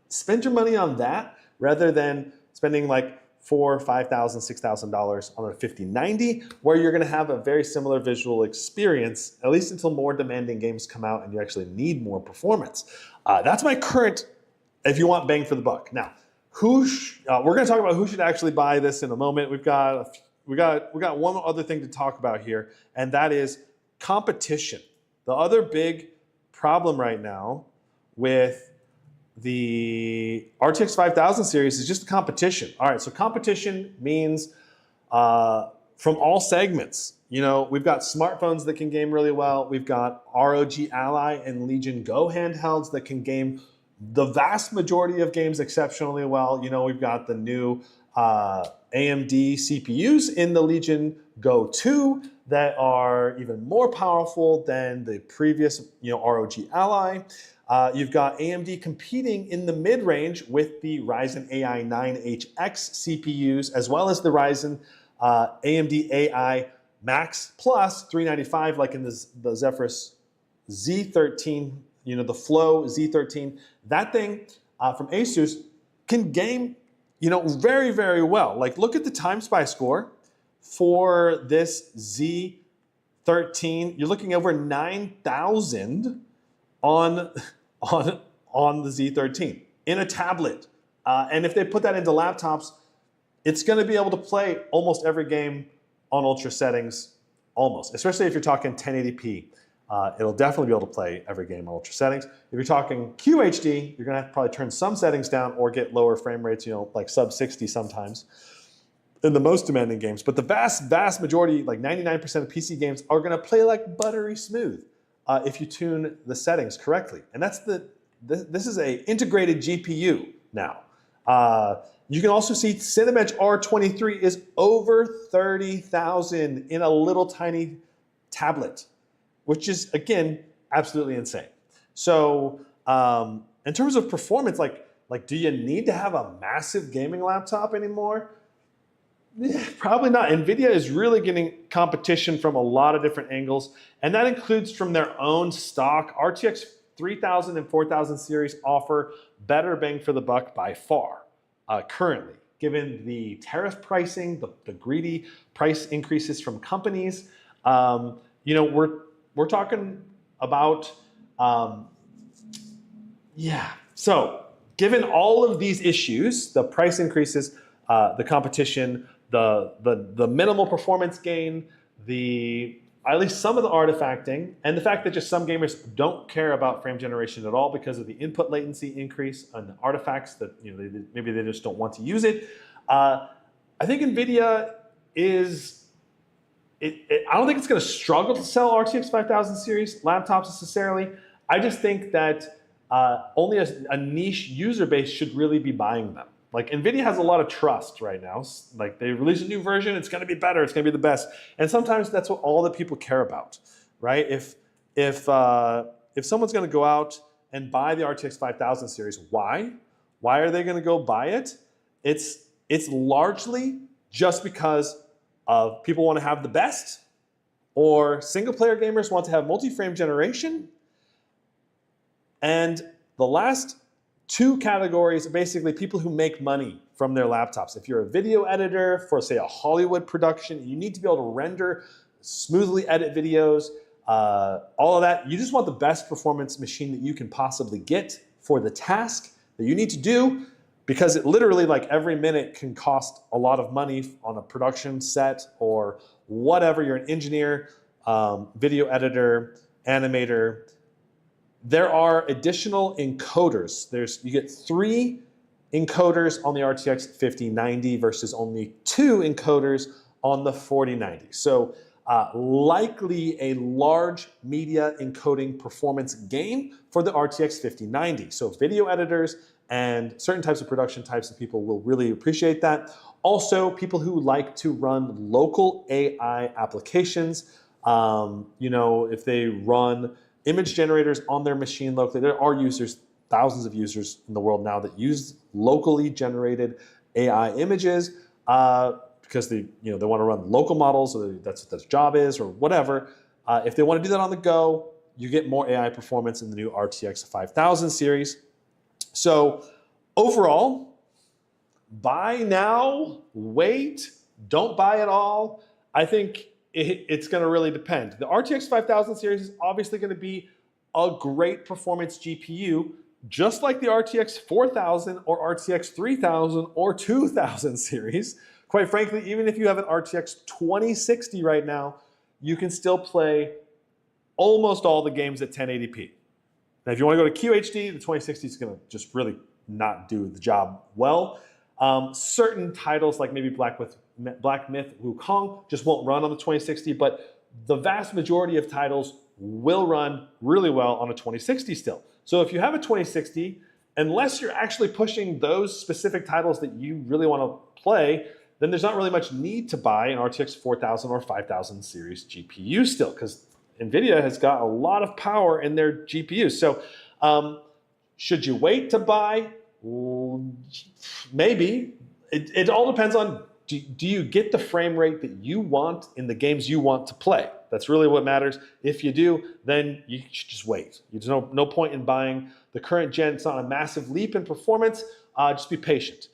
spend your money on that rather than spending like $4,000, $5,000, $6,000 on a 5090, where you're going to have a very similar visual experience, at least until more demanding games come out and you actually need more performance. That's my current, if you want bang for the buck. Now, we're going to talk about who should actually buy this in a moment. We got one other thing to talk about here, and that is competition. The other big problem right now with the RTX 5000 series is just the competition. All right, so competition means from all segments. You know, we've got smartphones that can game really well. We've got ROG Ally and Legion Go handhelds that can game the vast majority of games exceptionally well. You know, we've got the new AMD CPUs in the Legion Go 2 that are even more powerful than the previous, ROG Ally. You've got AMD competing in the mid-range with the Ryzen AI 9HX CPUs, as well as the Ryzen AMD AI Max Plus 395, like in the Zephyrus Z13, the Flow Z13. That thing from Asus can game, very, very well. Like, look at the time spy score for this Z13. You're looking over 9,000 on the Z13 in a tablet. And if they put that into laptops, it's going to be able to play almost every game on ultra settings, almost, especially if you're talking 1080p. It'll definitely be able to play every game on ultra settings. If you're talking QHD, you're going to have to probably turn some settings down or get lower frame rates, like sub 60 sometimes in the most demanding games. But the vast, vast majority, like 99% of PC games, are going to play like buttery smooth if you tune the settings correctly. And that's this is a integrated GPU now. You can also see Cinemedge R23 is over 30,000 in a little tiny tablet, which is, again, absolutely insane. So in terms of performance, like do you need to have a massive gaming laptop anymore? Probably not. Nvidia is really getting competition from a lot of different angles, and that includes from their own stock. RTX 3000 and 4000 series offer better bang for the buck by far currently, given the tariff pricing, the greedy price increases from companies. We're talking about, So given all of these issues, the price increases, the competition, the minimal performance gain, at least some of the artifacting, and the fact that just some gamers don't care about frame generation at all because of the input latency increase and the artifacts that maybe they just don't want to use it. I think Nvidia is. I don't think it's going to struggle to sell RTX 5000 series laptops necessarily. I just think that only a niche user base should really be buying them. Like, Nvidia has a lot of trust right now. Like, they release a new version, it's going to be better, it's going to be the best. And sometimes that's what all that people care about, right? If someone's going to go out and buy the RTX 5000 series, why? Why are they going to go buy it? It's largely just because of people want to have the best, or single player gamers want to have multi-frame generation. And the last two categories are basically people who make money from their laptops. If you're a video editor for, say, a Hollywood production, you need to be able to render, smoothly edit videos, all of that. You just want the best performance machine that you can possibly get for the task that you need to do, because it literally, like, every minute can cost a lot of money on a production set or whatever. You're an engineer, video editor, animator. There are additional encoders. You get 3 encoders on the RTX 5090 versus only 2 encoders on the 4090. So likely a large media encoding performance gain for the RTX 5090. So video editors and certain types of production types of people will really appreciate that. Also, people who like to run local AI applications, if they run image generators on their machine locally. There are users, thousands of users in the world now that use locally generated AI images because they want to run local models, or that's what their job is, or whatever. If they want to do that on the go, you get more AI performance in the new RTX 5000 series. So overall, buy now, wait, don't buy at all. I think it's going to really depend. The RTX 5000 series is obviously going to be a great performance GPU, just like the RTX 4000 or RTX 3000 or 2000 series. Quite frankly, even if you have an RTX 2060 right now, you can still play almost all the games at 1080p. Now, if you want to go to QHD, the 2060 is going to just really not do the job well. Certain titles, like maybe Black Black Myth Wukong just won't run on the 2060, but the vast majority of titles will run really well on a 2060 still. So if you have a 2060, unless you're actually pushing those specific titles that you really want to play, then there's not really much need to buy an RTX 4000 or 5000 series GPU still, because Nvidia has got a lot of power in their GPUs. So should you wait to buy? Maybe. It all depends on, do you get the frame rate that you want in the games you want to play? That's really what matters. If you do, then you should just wait. There's no point in buying the current gen. It's not a massive leap in performance. Just be patient.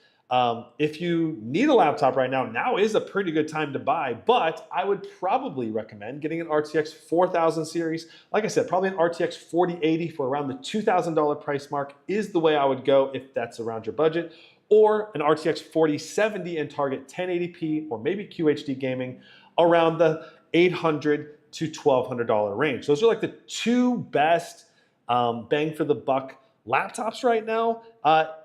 If you need a laptop right now, now is a pretty good time to buy, but I would probably recommend getting an RTX 4000 series. Like I said, probably an RTX 4080 for around the $2,000 price mark is the way I would go if that's around your budget, or an RTX 4070 and target 1080p or maybe QHD gaming around the $800 to $1,200 range. Those are like the two best bang for the buck laptops right now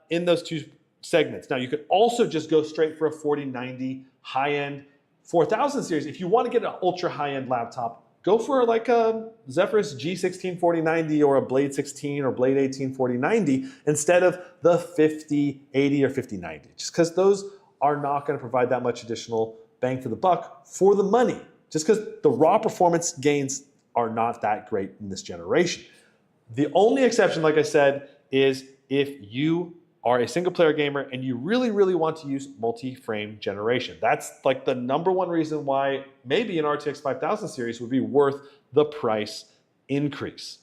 in those two segments. Now you could also just go straight for a 4090 high-end 4000 series. If you want to get an ultra high-end laptop, go for like a Zephyrus G16 4090 or a Blade 16 or Blade 18 4090 instead of the 5080 or 5090, just because those are not going to provide that much additional bang for the buck for the money, just because the raw performance gains are not that great in this generation. The only exception, like I said, is if you are a single player gamer and you really, really want to use multi-frame generation. That's like the #1 reason why maybe an RTX 5000 series would be worth the price increase.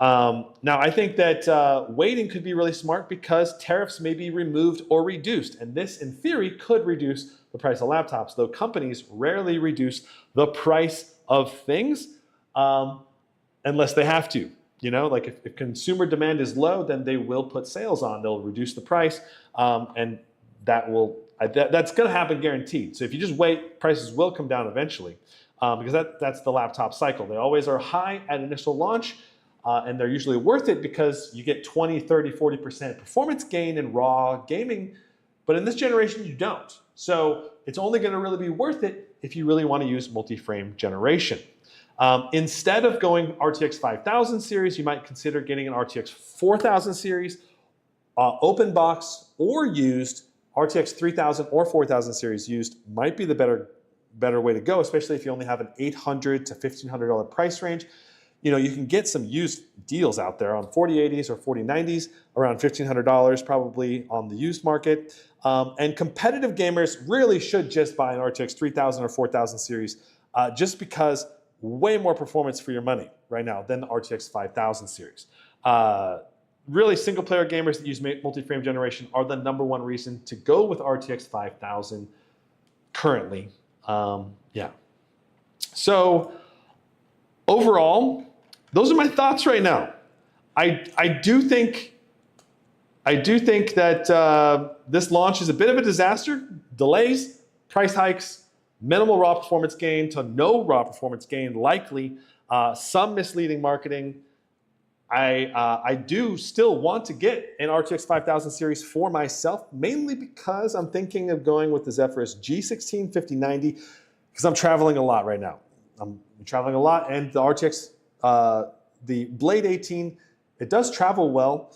Now, I think that waiting could be really smart because tariffs may be removed or reduced. And this, in theory, could reduce the price of laptops, though companies rarely reduce the price of things unless they have to. You know, like if consumer demand is low, then they will put sales on. They'll reduce the price, and that's going to happen guaranteed. So if you just wait, prices will come down eventually, because that's the laptop cycle. They always are high at initial launch, and they're usually worth it because you get 20, 30, 40% performance gain in raw gaming, but in this generation you don't. So it's only going to really be worth it if you really want to use multi-frame generation. Instead of going RTX 5000 series, you might consider getting an RTX 4000 series, open box or used. RTX 3000 or 4000 series used might be the better way to go, especially if you only have an $800 to $1,500 price range. You know, you can get some used deals out there on 4080s or 4090s around $1,500 probably on the used market. And competitive gamers really should just buy an RTX 3000 or 4000 series just because way more performance for your money right now than the RTX 5000 series. Really, single player gamers that use multi-frame generation are the #1 reason to go with RTX 5000 currently. Yeah. So overall, those are my thoughts right now. I do think that this launch is a bit of a disaster. Delays, price hikes, minimal raw performance gain to no raw performance gain, likely some misleading marketing. I do still want to get an RTX 5000 series for myself, mainly because I'm thinking of going with the Zephyrus G16 5090 because I'm traveling a lot right now. I'm traveling a lot, and the RTX, the Blade 18, it does travel well,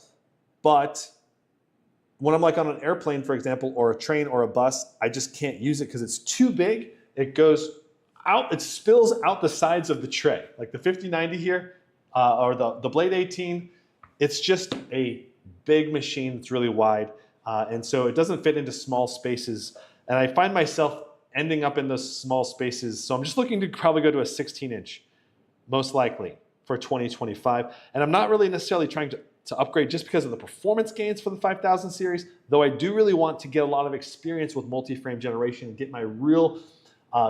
but when I'm like on an airplane, for example, or a train or a bus, I just can't use it because it's too big. It goes out, it spills out the sides of the tray. Like the 5090 here, or the Blade 18, it's just a big machine that's really wide. And so it doesn't fit into small spaces. And I find myself ending up in those small spaces. So I'm just looking to probably go to a 16-inch, most likely, for 2025. And I'm not really necessarily trying to upgrade just because of the performance gains for the 5000 series, though I do really want to get a lot of experience with multi-frame generation and get my real,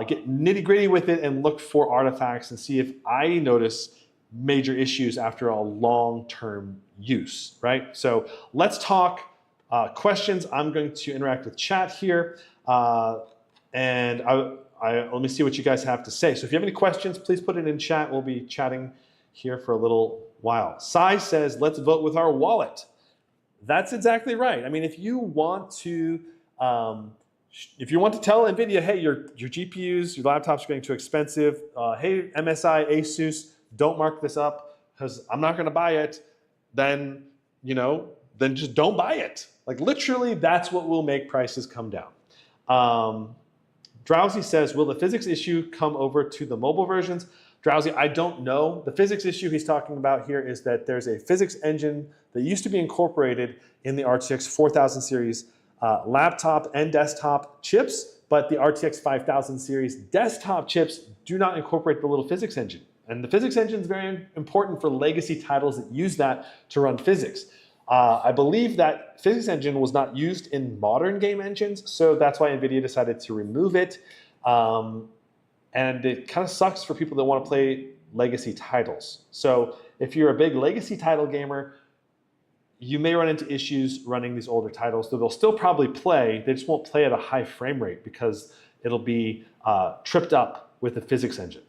get nitty-gritty with it and look for artifacts and see if I notice major issues after a long-term use, right? So let's talk questions. I'm going to interact with chat here, and let me see what you guys have to say. So if you have any questions, please put it in chat. We'll be chatting here for a little while. Sai says, let's vote with our wallet. That's exactly right. I mean, if you want to if you want to tell Nvidia, hey, your GPUs, your laptops are getting too expensive. Hey, MSI, Asus, don't mark this up because I'm not going to buy it. Then, then just don't buy it. Like literally, that's what will make prices come down. Drowsy says, will the physics issue come over to the mobile versions? Drowsy, I don't know. The physics issue he's talking about here is that there's a physics engine that used to be incorporated in the RTX 4000 series laptop and desktop chips, but the RTX 5000 series desktop chips do not incorporate the little physics engine. And the physics engine is very important for legacy titles that use that to run physics. I believe that physics engine was not used in modern game engines, so that's why NVIDIA decided to remove it. And it kind of sucks for people that want to play legacy titles. So if you're a big legacy title gamer, you may run into issues running these older titles, though they'll still probably play. They just won't play at a high frame rate because it'll be tripped up with the physics engine.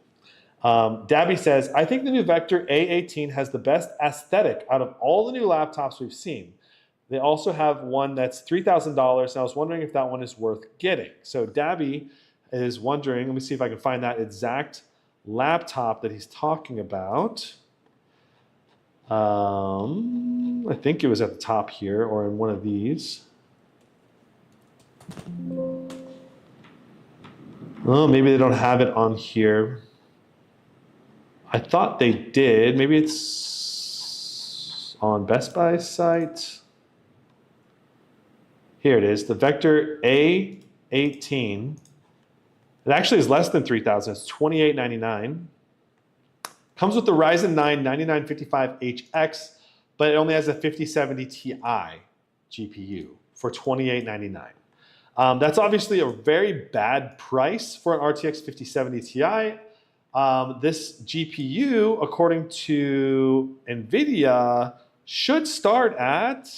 Dabby says, I think the new Vector A18 has the best aesthetic out of all the new laptops we've seen. They also have one that's $3,000, and I was wondering if that one is worth getting. So Dabby is wondering, let me see if I can find that exact laptop that he's talking about. I think it was at the top here or in one of these. Oh, maybe they don't have it on here. I thought they did. Maybe it's on Best Buy's site. Here it is, the Vector A18. It actually is less than $3,000. It's $2,899. Comes with the Ryzen 9 9955HX, but it only has a 5070 Ti GPU for $2,899. That's obviously a very bad price for an RTX 5070 Ti. This GPU, according to Nvidia, should start at,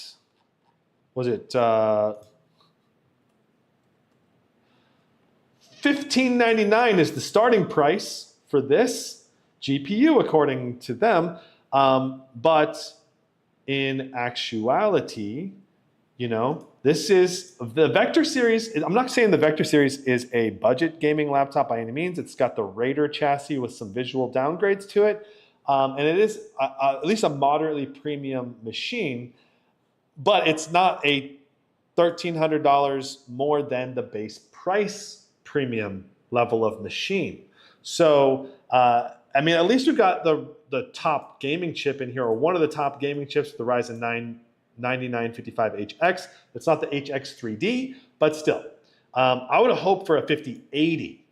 was it $1,599 is the starting price for this GPU, according to them. But in actuality, this is the Vector series. I'm not saying the Vector series is a budget gaming laptop by any means. It's got the Raider chassis with some visual downgrades to it. And it is at least a moderately premium machine, but it's not a $1,300 more than the base price premium level of machine. So, I mean, at least we've got the top gaming chip in here, or one of the top gaming chips, the Ryzen 9 9955HX. It's not the HX 3D, but still. I would have hoped for a 5080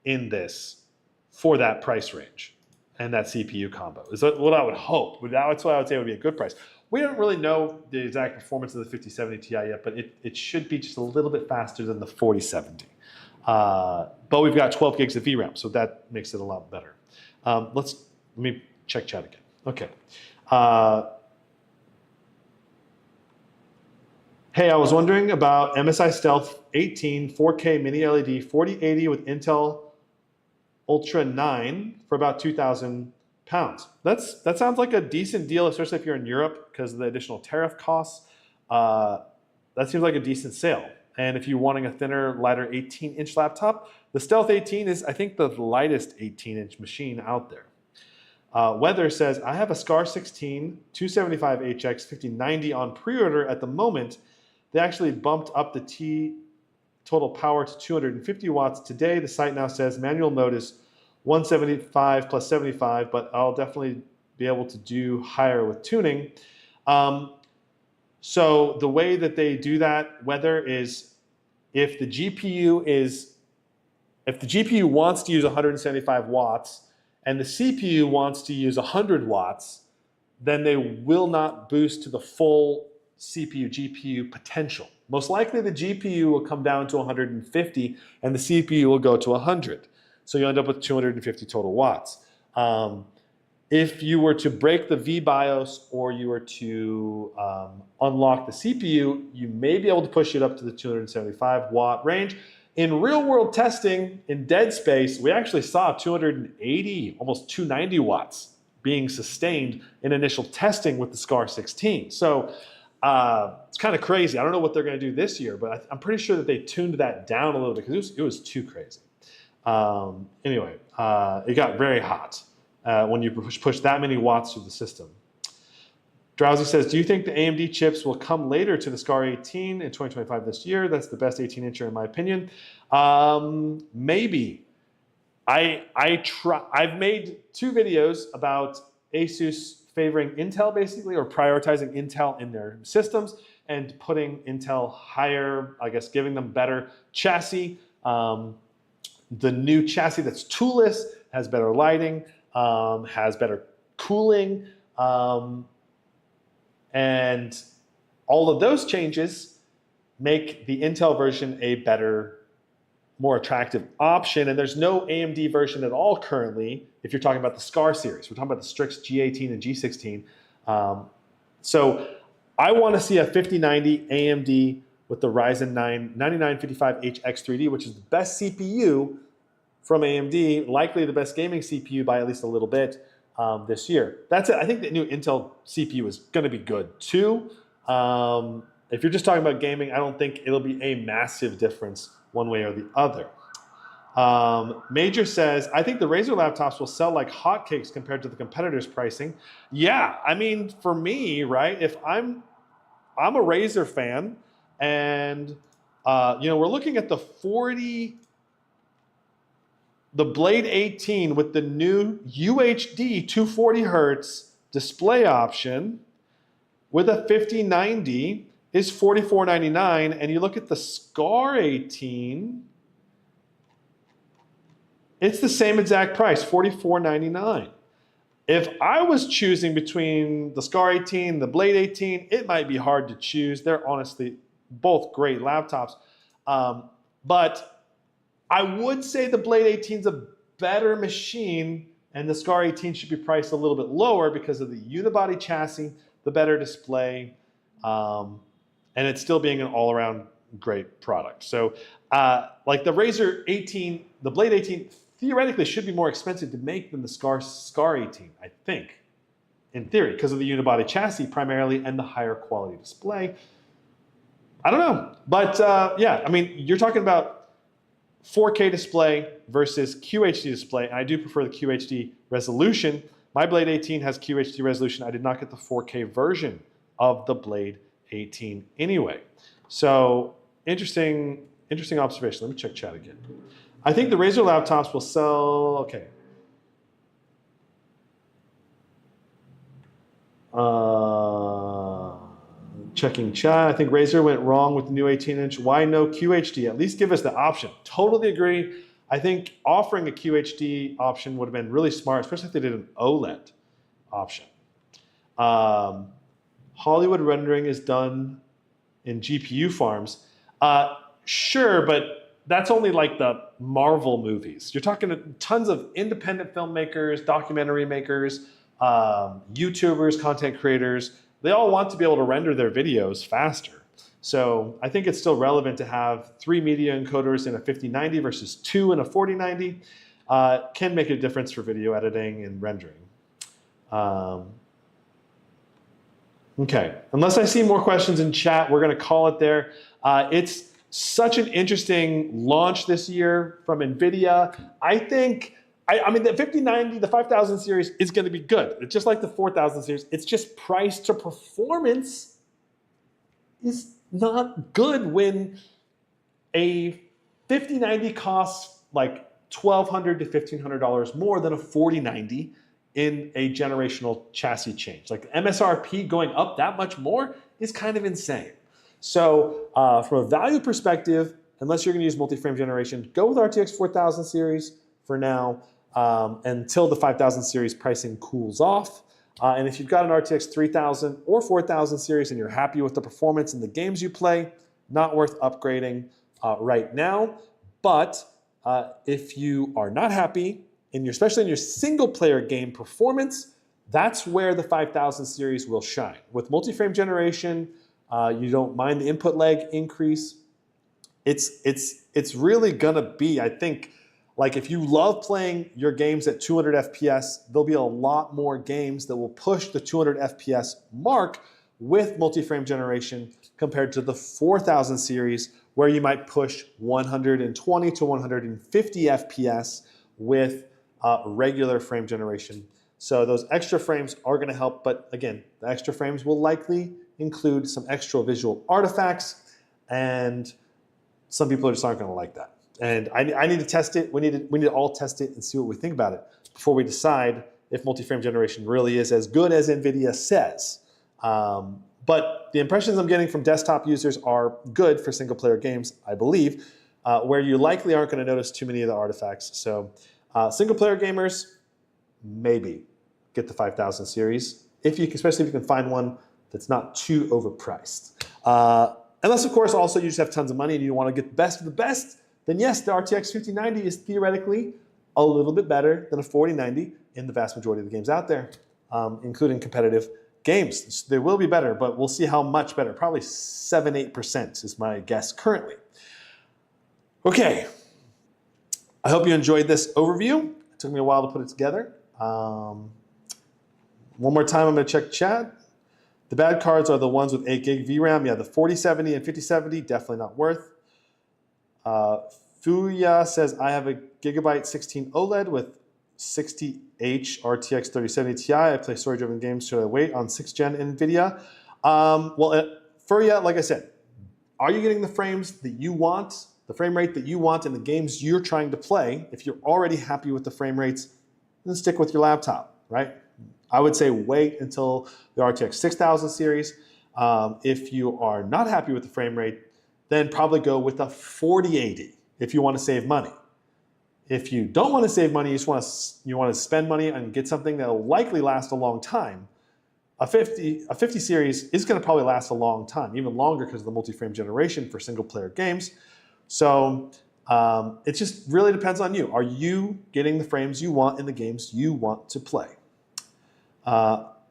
in this for that price range and that CPU combo. Is what I would hope. That's what I would say would be a good price. We don't really know the exact performance of the 5070 Ti yet, but it should be just a little bit faster than the 4070. But we've got 12 gigs of VRAM, so that makes it a lot better. Let me check chat again. Okay. Hey, I was wondering about MSI Stealth 18 4K mini LED 4080 with Intel Ultra 9 for about 2,000 pounds. That sounds like a decent deal, especially if you're in Europe because of the additional tariff costs. That seems like a decent sale. And if you're wanting a thinner, lighter 18-inch laptop, the Stealth 18 is, I think, the lightest 18-inch machine out there. Weather says, I have a SCAR 16 275HX 5090 on pre-order at the moment. They actually bumped up the T total power to 250 watts today. The site now says manual mode is 175 plus 75, but I'll definitely be able to do higher with tuning. So the way that they do that, Weather, is if the GPU wants to use 175 watts and the CPU wants to use 100 watts, then they will not boost to the full CPU GPU potential. Most likely the GPU will come down to 150 and the CPU will go to 100. So you end up with 250 total watts. If you were to break the VBIOS or you were to unlock the CPU, you may be able to push it up to the 275 watt range. In real world testing in Dead Space, we actually saw 280, almost 290 watts being sustained in initial testing with the SCAR 16. So It's kind of crazy. I don't know what they're going to do this year, but I'm pretty sure that they tuned that down a little bit because it was too crazy. Anyway, it got very hot when you push that many watts through the system. Drowsy says, do you think the AMD chips will come later to the SCAR 18 in 2025 this year? That's the best 18-incher in my opinion. Maybe. I've made 2 videos about Asus favoring Intel basically, or prioritizing Intel in their systems and putting Intel higher, I guess giving them better chassis. The new chassis that's toolless has better lighting, has better cooling, and all of those changes make the Intel version a better, more attractive option. And there's no AMD version at all currently if you're talking about the SCAR series. We're talking about the Strix G18 and G16. So I want to see a 5090 AMD with the Ryzen 9 9955HX3D, which is the best CPU from AMD, likely the best gaming CPU by at least a little bit this year. That's it. I think the new Intel CPU is going to be good too. If you're just talking about gaming, I don't think it'll be a massive difference one way or the other. Major says, I think the Razer laptops will sell like hotcakes compared to the competitors' pricing. Yeah, I mean, for me, right, if I'm a Razer fan and, you know, we're looking at the Blade 18 with the new UHD 240 hertz display option with a 5090 is $44.99, and you look at the SCAR 18, it's the same exact price, $44.99. If I was choosing between the SCAR 18 and the Blade 18, it might be hard to choose. They're honestly both great laptops. But I would say the Blade 18 is a better machine, and the SCAR 18 should be priced a little bit lower because of the unibody chassis, the better display, and it's still being an all-around great product. So like the Razer 18, the Blade 18 theoretically should be more expensive to make than the SCAR 18, I think, in theory, because of the unibody chassis primarily and the higher quality display. I don't know, but yeah, I mean, you're talking about 4K display versus QHD display, and I do prefer the QHD resolution. My Blade 18 has QHD resolution. I did not get the 4K version of the Blade 18 anyway. So interesting observation. Let me check chat again. I think the Razer laptops will sell, okay. Checking chat. I think Razer went wrong with the new 18-inch. Why no QHD? At least give us the option. Totally agree. I think offering a QHD option would have been really smart, especially if they did an OLED option. Hollywood rendering is done in GPU farms. Sure, but that's only like the Marvel movies. You're talking to tons of independent filmmakers, documentary makers, YouTubers, content creators. They all want to be able to render their videos faster. So I think it's still relevant to have 3 media encoders in a 5090 versus 2 in a 4090. Can make a difference for video editing and rendering. Okay, unless I see more questions in chat, we're going to call it there. It's such an interesting launch this year from Nvidia. I think, I mean, the 5090, the 5000 series is going to be good. It's just like the 4000 series. It's just price to performance is not good when a 5090 costs like $1,200 to $1,500 more than a 4090 in a generational chassis change. Like MSRP going up that much more is kind of insane. So from a value perspective, unless you're going to use multi-frame generation, go with RTX 4000 series for now until the 5000 series pricing cools off. And if you've got an RTX 3000 or 4000 series and you're happy with the performance in the games you play, not worth upgrading right now. But if you are not happy, especially in your single player game performance, that's where the 5000 series will shine. With multi-frame generation, you don't mind the input lag increase. It's really gonna be, I think, like if you love playing your games at 200 FPS, there'll be a lot more games that will push the 200 FPS mark with multi-frame generation compared to the 4000 series where you might push 120 to 150 FPS with regular frame generation. So those extra frames are going to help, but again, the extra frames will likely include some extra visual artifacts, and some people just aren't going to like that. And I need to test it. We need to all test it and see what we think about it before we decide if multi-frame generation really is as good as Nvidia says. But the impressions I'm getting from desktop users are good for single-player games, I believe, where you likely aren't going to notice too many of the artifacts. So single-player gamers, maybe get the 5000 series, especially if you can find one that's not too overpriced. Unless, of course, also you just have tons of money and you want to get the best of the best, then yes, the RTX 5090 is theoretically a little bit better than a 4090 in the vast majority of the games out there, including competitive games. They will be better, but we'll see how much better. Probably 7-8% is my guess currently. Okay, I hope you enjoyed this overview. It took me a while to put it together. One more time, I'm going to check chat. The bad cards are the ones with 8 gig VRAM. Yeah, the 4070 and 5070, definitely not worth. Fuya says, I have a Gigabyte 16 OLED with 60H RTX 3070 Ti. I play story-driven games. Should I wait on 6th gen Nvidia? Fuya, like I said, are you getting the frames that you want, the frame rate that you want in the games you're trying to play? If you're already happy with the frame rates, then stick with your laptop, right? I would say wait until the RTX 6000 series. If you are not happy with the frame rate, then probably go with a 4080 if you want to save money. If you don't want to save money, you want to spend money and get something that will likely last a long time, a 50 series is going to probably last a long time, even longer because of the multi-frame generation for single-player games. So it just really depends on you. Are you getting the frames you want in the games you want to play?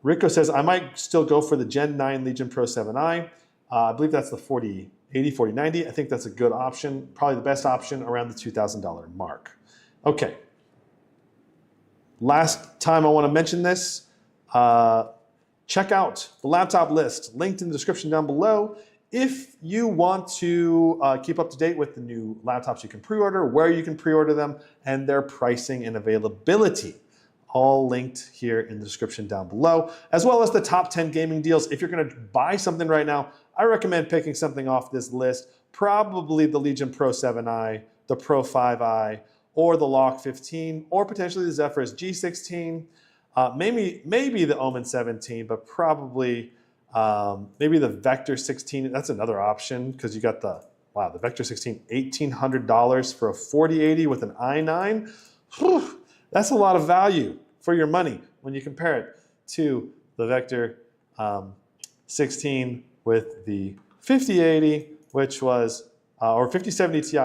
Rico says, I might still go for the Gen 9 Legion Pro 7i. I believe that's the 4080, 4090. I think that's a good option, probably the best option around the $2,000 mark. Okay. Last time I want to mention this, check out the laptop list linked in the description down below. If you want to keep up to date with the new laptops you can pre-order, where you can pre-order them, and their pricing and availability, all linked here in the description down below, as well as the top 10 gaming deals. If you're going to buy something right now, I recommend picking something off this list, probably the Legion Pro 7i, the Pro 5i, or the Lock 15, or potentially the Zephyrus G16, maybe the Omen 17, but probably maybe the Vector 16. That's another option because you got the Vector 16, $1,800 for a 4080 with an i9. Whew, that's a lot of value for your money when you compare it to the Vector 16 with the 5080, which was, or 5070 Ti,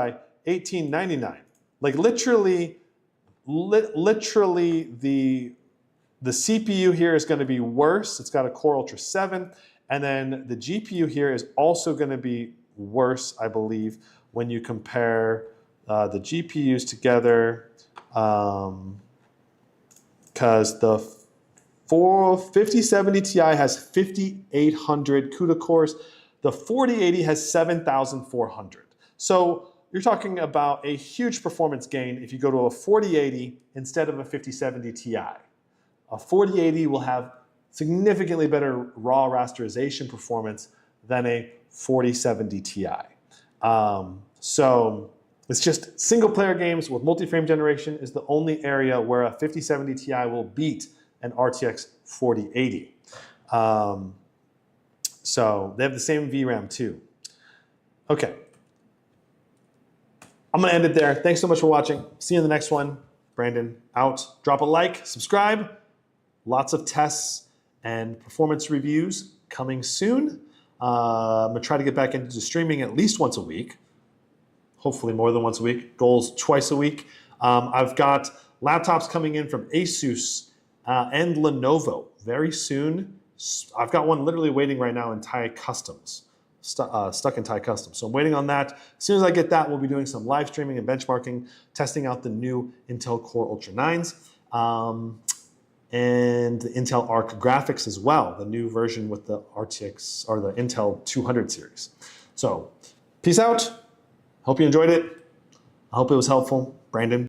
$1,899. Like literally the CPU here is going to be worse. It's got a Core Ultra 7. And then the GPU here is also going to be worse, I believe, when you compare the GPUs together. Because the 5070 Ti has 5,800 CUDA cores. The 4080 has 7,400. So you're talking about a huge performance gain if you go to a 4080 instead of a 5070 Ti. A 4080 will have significantly better raw rasterization performance than a 4070 Ti. So it's just single player games with multi-frame generation is the only area where a 5070 Ti will beat an RTX 4080. So they have the same VRAM too. Okay. I'm going to end it there. Thanks so much for watching. See you in the next one. Brandon out. Drop a like, subscribe. Lots of tests and performance reviews coming soon. I'm going to try to get back into streaming at least once a week. Hopefully more than once a week. Goals twice a week. I've got laptops coming in from Asus and Lenovo very soon. I've got one literally waiting right now in Thai Customs. Stuck in Thai Customs. So I'm waiting on that. As soon as I get that, we'll be doing some live streaming and benchmarking, testing out the new Intel Core Ultra 9s. and the Intel Arc graphics as well, the new version with the RTX or the Intel 200 series. So peace out. Hope you enjoyed it. I hope it was helpful. Brandon.